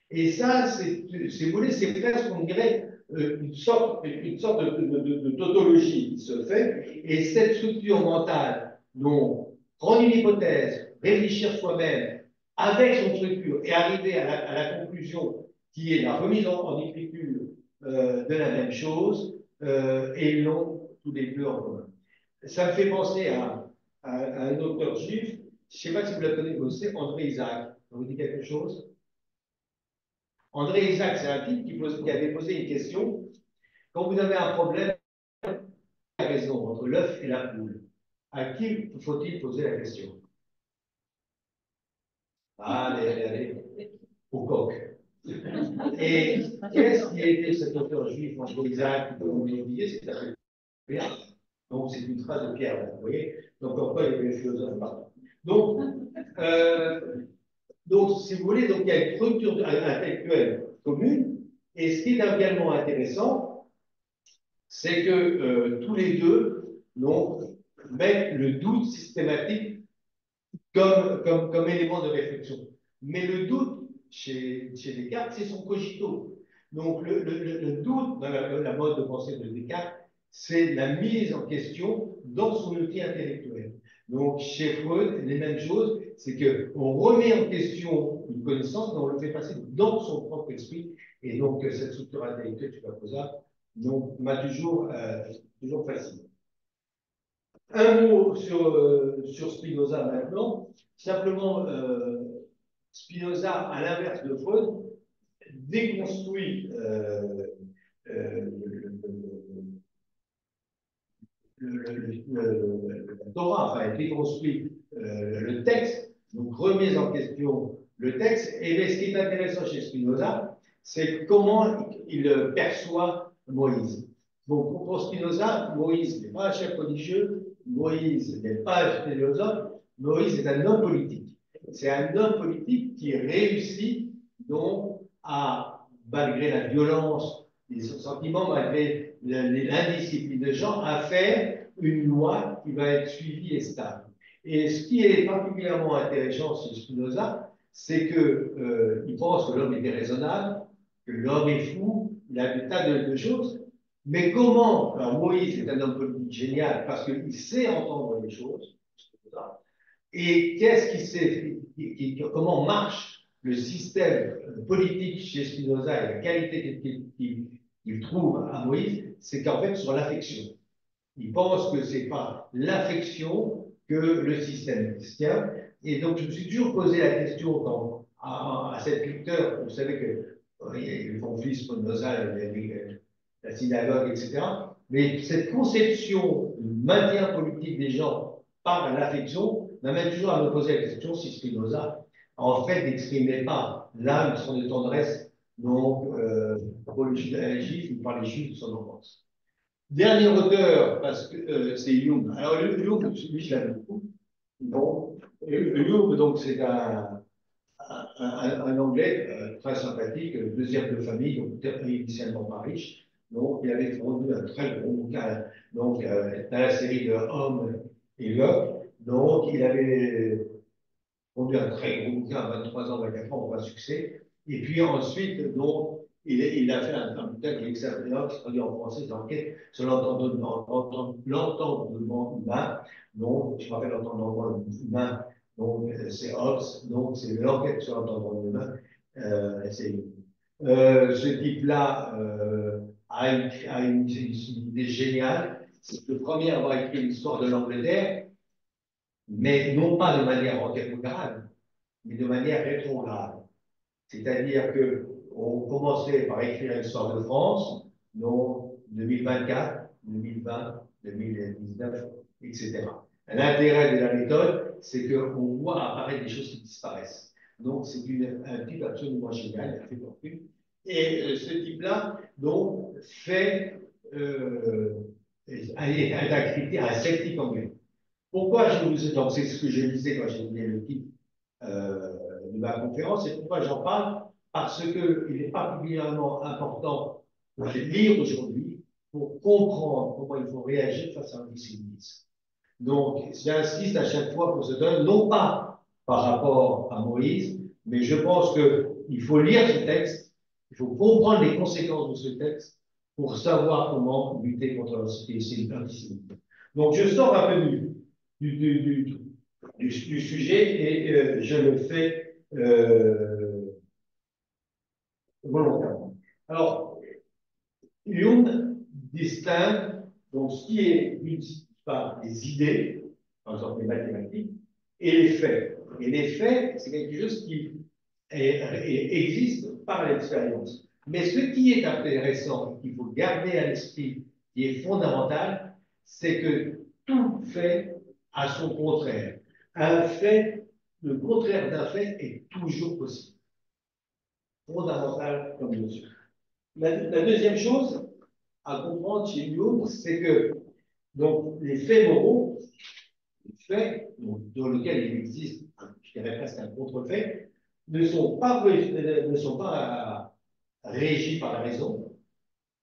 Et ça, vous voulez, c'est presque, on dirait, une sorte de tautologie qui se fait. Et cette structure mentale, donc, prendre une hypothèse, réfléchir soi-même avec son structure et arriver à la conclusion qui est la remise en écriture de la même chose, et l'ont tous les deux en commun. Ça me fait penser à un auteur juif, je ne sais pas si vous le connaissez, André Isaac. Ça vous dit quelque chose? André Isaac, c'est un type qui avait posé une question. Quand vous avez un problème, la raison entre l'œuf et la poule, à qui faut-il poser la question? Allez, allez, au coq. Et qu'est-ce qui a été cet auteur juif, André Isaac, que vous m'avez oublié, c'est s'appelle Pierre. Donc, c'est une phrase de Pierre, vous voyez? Donc, pourquoi il y avait des philosophes partout. Donc, si vous voulez, donc, il y a une structure intellectuelle commune. Et ce qui est également intéressant, c'est que tous les deux donc, mettent le doute systématique comme élément de réflexion. Mais le doute, chez Descartes, c'est son cogito. Donc, le doute dans la mode de pensée de Descartes, c'est la mise en question dans son outil intellectuel. Donc, chez Freud, les mêmes choses, c'est qu'on remet en question une connaissance, mais on le fait passer dans son propre esprit. Et donc, cette structure intellectuelle, tu vas poser, donc, m'a toujours fasciné. Un mot sur Spinoza maintenant. Simplement, Spinoza, à l'inverse de Freud, déconstruit la Torah, enfin, déconstruit le texte, donc remise en question le texte. Et ce qui est intéressant chez Spinoza, c'est comment il perçoit Moïse. Donc, pour Spinoza, Moïse n'est pas un chef religieux, Moïse n'est pas un philosophe, Moïse est un homme politique. C'est un homme politique qui réussit donc à, malgré la violence des sentiments, malgré l'indiscipline des gens, à faire une loi qui va être suivie et stable. Et ce qui est particulièrement intéressant chez Spinoza, c'est qu'il pense que l'homme est déraisonnable, que l'homme est fou, il a des tas de choses. Mais comment, alors Moïse est un homme politique génial parce qu'il sait entendre les choses, et qu'est-ce qui sait, comment marche le système politique chez Spinoza et la qualité qu'il trouve à Moïse, c'est qu'en fait, sur l'affection. Il pense que ce n'est pas l'affection que le système tient. Et donc, je me suis toujours posé la question à cet lecteur, vous savez que il y a le conflit Spinoza, la synagogue, etc. Mais cette conception du maintien politique des gens par l'affection m'amène toujours à me poser la question si Spinoza, en fait, n'exprimait pas là une sorte de tendresse donc, pour les juifs ou par les juifs de son enfance. Dernier auteur, parce que c'est Jung. Alors, Jung, lui, je l'aime beaucoup. Bon, Jung, donc, c'est un Anglais très sympathique, deuxième de famille, donc initialement pas riche. Donc, il avait produit un très gros bouquin donc, dans la série de Homme et Locke. Donc, il avait produit un très gros bouquin à 23 ans, 24 ans, un succès. Et puis ensuite, donc, il a fait un bouquin qui est excellent, qui se traduit en français, c'est Enquête sur l'entendement humain. Donc, je rappelle l'entendement humain, donc c'est Hobbes, donc c'est l'enquête sur l'entendement humain. Ce type-là a une idée géniale. C'est le premier à avoir écrit l'histoire de l'Angleterre, mais non pas de manière antégrade, mais de manière rétrograde. C'est-à-dire qu'on commençait par écrire l'histoire de France, donc 2024, 2020, 2019, etc. L'intérêt de la méthode, c'est qu'on voit apparaître des choses qui disparaissent. Donc, c'est un type absolument génial, il a fait fortune. Et ce type-là, donc, fait un sceptique anglais. Pourquoi je vous. Donc, c'est ce que je disais quand j'ai donné le titre de ma conférence, et pourquoi j'en parle? Parce qu'il est particulièrement important de lire aujourd'hui pour comprendre comment il faut réagir face à l'antisémitisme. Donc, j'insiste à chaque fois qu'on se donne, non pas par rapport à Moïse, mais je pense qu'il faut lire ce texte, il faut comprendre les conséquences de ce texte pour savoir comment lutter contre l'antisémitisme. Donc, je sors un peu du, du, du, du sujet et je le fais volontairement. Alors, Hume distingue donc ce qui est dit par les idées, par exemple les mathématiques, et les faits. Et les faits, c'est quelque chose qui existe par l'expérience. Mais ce qui est intéressant, qu'il faut garder à l'esprit, qui est fondamental, c'est que tout fait a son contraire. Un fait, le contraire d'un fait est toujours possible. Fondamental comme mesure. La deuxième chose à comprendre chez Hume, c'est que donc, les faits moraux, les faits dans lesquels il existe, je dirais presque un contre-fait, ne sont pas régis par la raison,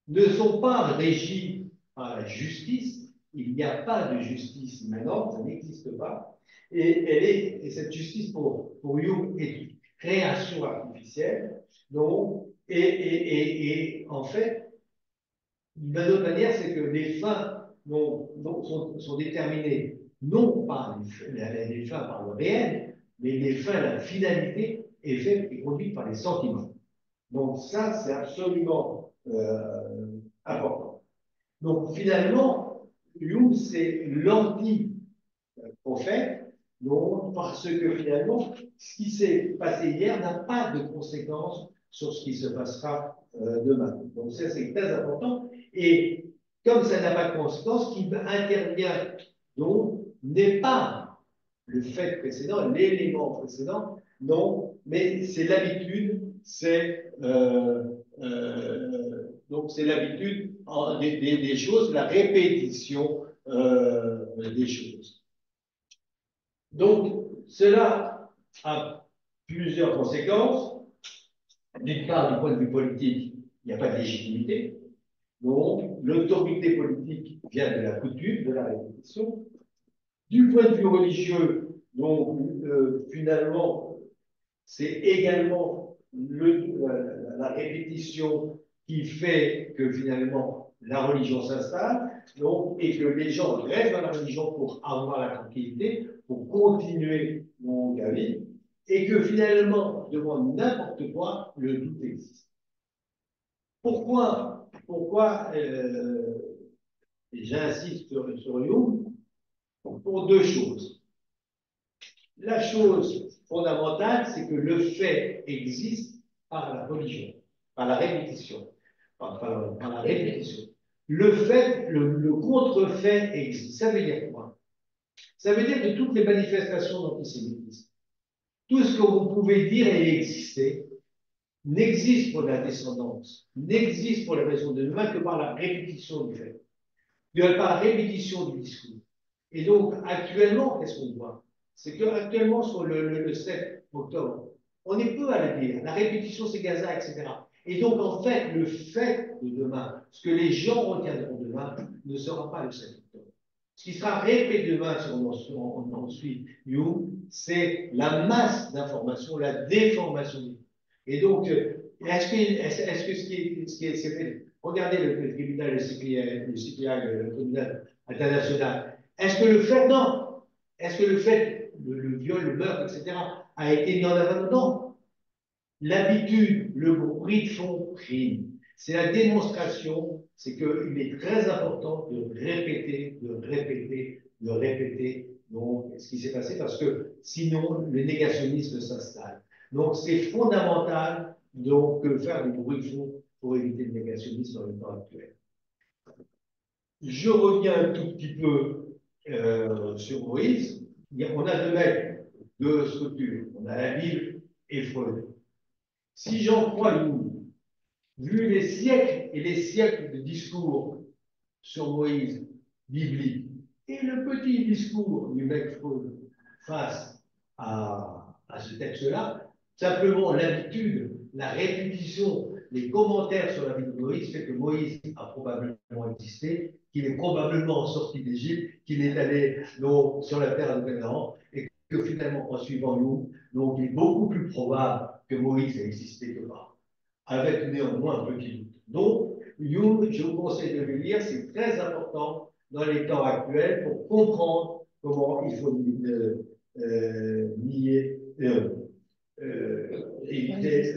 ne sont pas régis par la justice. Il n'y a pas de justice immanente, ça n'existe pas. Et cette justice, pour Hume, est une création artificielle. Donc, en fait, d'une autre manière, c'est que les fins sont déterminées non par les fins par le réel, mais les fins, la finalité est faite et conduite par les sentiments. Donc ça, c'est absolument important. Donc finalement, Hume, c'est l'anti-prophète, parce que finalement, ce qui s'est passé hier n'a pas de conséquences sur ce qui se passera demain. Donc ça, c'est très important. Et comme ça n'a pas de conséquences, ce qui intervient donc n'est pas le fait précédent, l'élément précédent, non, mais c'est l'habitude, donc c'est l'habitude des choses, la répétition des choses. Donc, cela a plusieurs conséquences. D'une part, du point de vue politique, il n'y a pas de légitimité. Donc, l'autorité politique vient de la coutume, de la répétition. Du point de vue religieux, donc, finalement, c'est également la répétition qui fait que finalement la religion s'installe, et que les gens restent dans la religion pour avoir la tranquillité, pour continuer la vie, et que finalement, devant n'importe quoi, le doute existe. Pourquoi j'insiste sur Hume? Pour deux choses. La chose fondamentale, c'est que le fait existe par la religion, par la répétition. Par la répétition. Le fait, le contrefait existe. Ça veut dire quoi? Ça veut dire que toutes les manifestations d'antisémitisme, tout ce que vous pouvez dire et exister, n'existe pour la descendance, n'existe pour les raisons de demain que par la répétition du fait, par la répétition du discours. Et donc, actuellement, qu'est-ce qu'on voit? C'est qu'actuellement, sur le 7 octobre, on est peu à le dire. La répétition, c'est Gaza, etc. Et donc, en fait, le fait de demain, ce que les gens retiendront demain, ne sera pas le 7 octobre. Ce qui sera répété demain, si on en suit You, c'est la masse d'informations, la déformation. Et donc, est-ce que ce qui est fait, regardez le tribunal, le tribunal international, est-ce que le fait, non, est-ce que le fait, le viol, le meurtre, etc., a été mis en avant? Non. L'habitude, le bruit de fond prime. C'est la démonstration, c'est qu'il est très important de répéter, de répéter, de répéter donc, ce qui s'est passé, parce que sinon, le négationnisme s'installe. Donc, c'est fondamental donc, de faire du bruit de fond pour éviter le négationnisme dans le temps actuel. Je reviens un tout petit peu sur Moïse. On a deux maîtres, deux structures. On a la Bible et Freud. Si j'en crois Hume, vu les siècles et les siècles de discours sur Moïse biblique et le petit discours du mec Freud face à ce texte-là, simplement l'habitude, la répétition, les commentaires sur la vie de Moïse fait que Moïse a probablement existé, qu'il est probablement sorti d'Égypte, qu'il est allé donc, sur la terre de Canaan, et que finalement, en suivant Young, donc il est beaucoup plus probable que Moïse ait existé que pas, avec néanmoins un petit doute. Donc, Young, je vous conseille de le lire, c'est très important dans les temps actuels pour comprendre comment il faut nier, éviter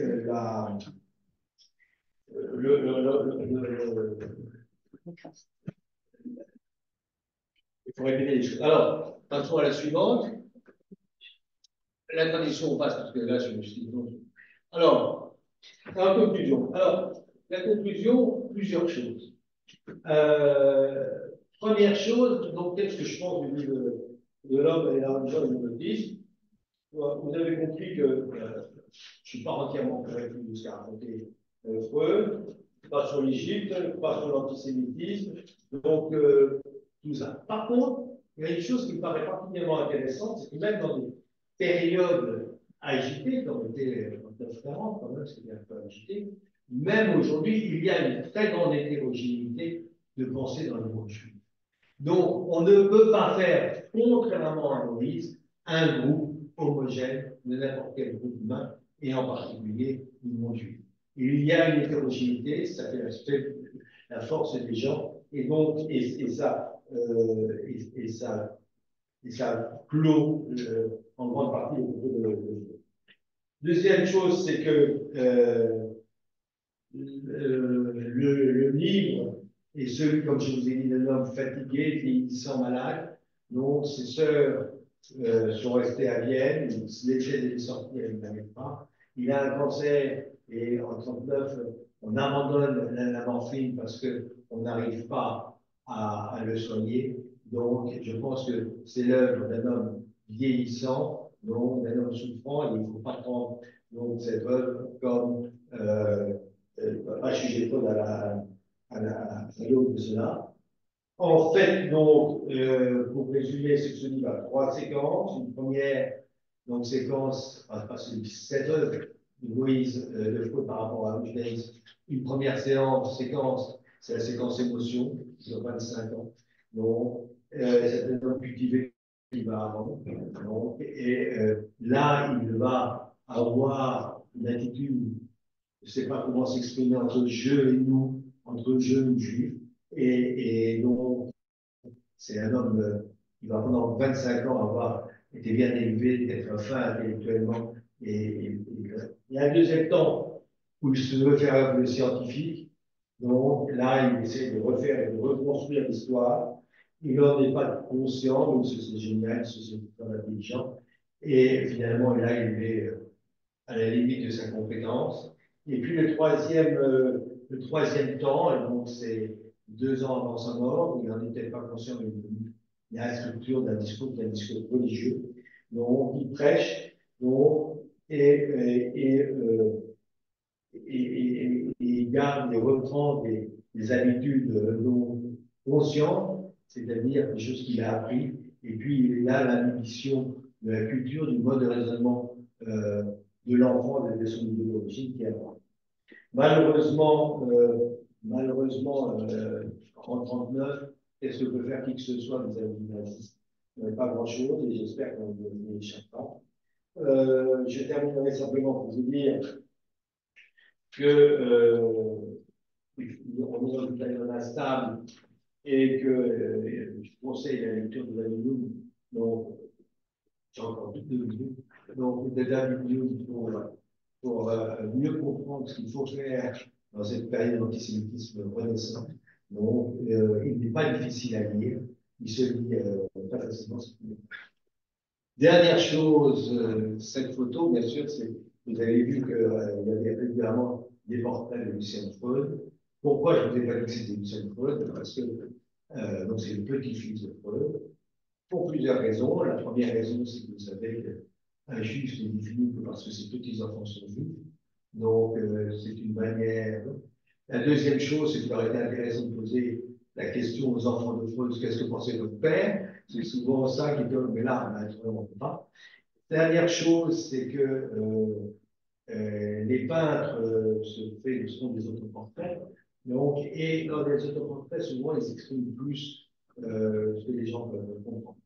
il faut répéter les choses. Alors, passons à la suivante. La tradition, on passe, parce que là, je me suis dit non. Alors, en conclusion. Alors, la conclusion, plusieurs choses. Première chose, donc, qu'est-ce que je pense du livre de l'homme et la religion et le bouddhisme? Vous avez compris que je ne suis pas entièrement convaincu de ce qu'a raconté Freud, pas sur l'Égypte, pas sur l'antisémitisme, donc tout ça. Par contre, il y a une chose qui me paraît particulièrement intéressante, c'est que même dans des périodes agitées, comme était en 1940, quand même, c'était un peu agité, même aujourd'hui, il y a une très grande hétérogénéité de pensée dans le monde juif. Donc, on ne peut pas faire, contrairement à Moïse, un groupe homogène de n'importe quel groupe humain, et en particulier du monde juif. Il y a une hétérogénéité, ça fait la force des gens, et donc, ça clôt en grande partie le propos de. Deuxième chose, c'est que le livre est celui, comme je vous ai dit, d'un homme fatigué, vieillissant, malade. Donc, ses sœurs sont restées à Vienne. Il essaie de sortir, il n'arrive pas. Il a un cancer et en 1939, on abandonne la morphine parce qu'on n'arrive pas à le soigner. Donc, je pense que c'est l'œuvre d'un homme vieillissant, donc d'un homme souffrant. Il ne faut pas prendre donc, cette œuvre comme pas juger Freud à l'aube de cela. En fait, donc, pour résumer, c'est que ce livre a trois séquences. Une première donc, séquence, pas cette œuvre de Moïse de Freud par rapport à Eugène. Une première séquence, c'est la séquence émotion, qui a 25 ans. Donc, c'est un homme cultivé qui va avant. Donc, et là, il va avoir une attitude, je ne sais pas comment s'exprimer entre je et nous, entre je et nous juifs. Et donc, c'est un homme qui va pendant 25 ans avoir été bien élevé, être fin intellectuellement. Il y a un deuxième temps où il se veut faire œuvre de scientifique. Donc là, il essaie de refaire et de reconstruire l'histoire. Il n'en est pas conscient, donc c'est génial, c'est très intelligent. Et finalement, là, il est à la limite de sa compétence. Et puis le troisième temps, et donc c'est 2 ans avant sa mort, il n'en était pas conscient, mais il y a la structure d'un discours qui est un discours religieux. Donc il prêche, donc, et il garde et reprend des habitudes non conscientes, c'est-à-dire des choses qu'il a appris, et puis il a l'ambition de la culture, du mode de raisonnement de l'enfant, de son niveau d'origine qui est avant. Malheureusement, en 1939, qu'est-ce que peut faire qui que ce soit vis-à-vis du nazisme? Pas grand-chose, et j'espère qu'on n'y échappe pas. Je terminerai simplement pour vous dire que on est dans une période instable et que je conseille la lecture de David Hume. Donc, j'ai encore toutes deux minutes. Donc, de David Hume pour mieux comprendre ce qu'il faut faire dans cette période d'antisémitisme renaissant. Donc, il n'est pas difficile à lire. Il se lit très facilement. Dernière chose, cette photo, bien sûr, vous avez vu qu'il y avait régulièrement des portraits de Lucien Freud. Pourquoi je ne vous ai pas dit que c'était Lucien Freud? Parce que donc c'est le petit-fils de Freud. Pour plusieurs raisons. La première raison, c'est que vous savez qu'un juif n'est défini que parce que ses petits-enfants sont juifs. Donc, c'est une manière. La deuxième chose, c'est qu'il aurait été intéressant de poser la question aux enfants de Freud, qu'est-ce que pensait votre père? C'est souvent ça qui donne, mais là, on ne peut pas. Dernière chose, c'est que les peintres se font des autoportraits. Donc, et dans les autoportraits, souvent, ils expriment plus ce que les gens peuvent comprendre.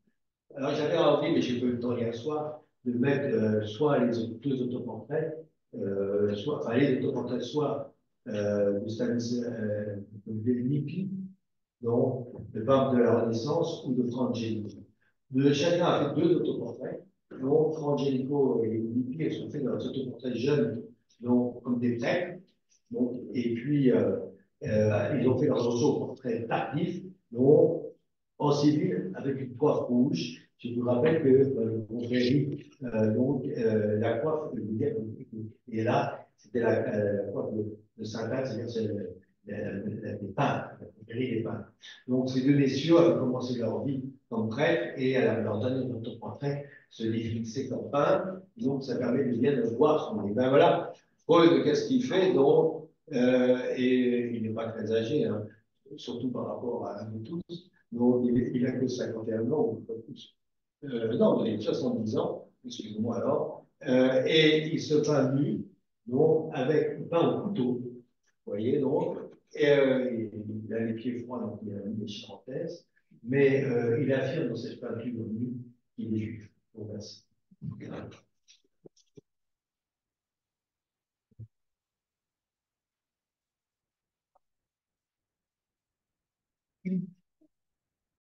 Alors, j'avais envie, mais j'ai pas eu le temps hier soir, de mettre soit les deux autoportraits, enfin les autoportraits, soit de Stanislas de Lippi, donc le pape de la Renaissance, ou de Frangelico. Chacun a fait deux autoportraits. Donc, Frangelico et Lippi, elles sont faits dans des autoportraits jeunes, donc comme des prêtres. Donc, et puis, ils ont fait leurs autoportraits tardifs, donc en civil, avec une coiffe rouge. Je vous rappelle que le confrérie, la coiffe veut dire, et là, c'était la coiffe de Saint-Anne, c'est-à-dire des peintres, la confrérie des peintres. Donc, ces deux messieurs avaient commencé leur vie comme prêtres et à leur dernier autoportrait se définissaient comme peintres. Donc, ça permet de bien de voir son. Et ben voilà, Freud, qu'est-ce qu'il fait? Donc, et il n'est pas très âgé, hein, surtout par rapport à nous tous. Donc, il n'a que 51 ans, ou pas plus. Non, il a 70 ans, excusez-moi alors. Et il se peint nu, donc, avec peint au couteau. Vous voyez, donc, et, il a les pieds froids, donc il a mis des charentaises, mais il affirme dans cette peinture nue qu'il est juif. Donc, merci.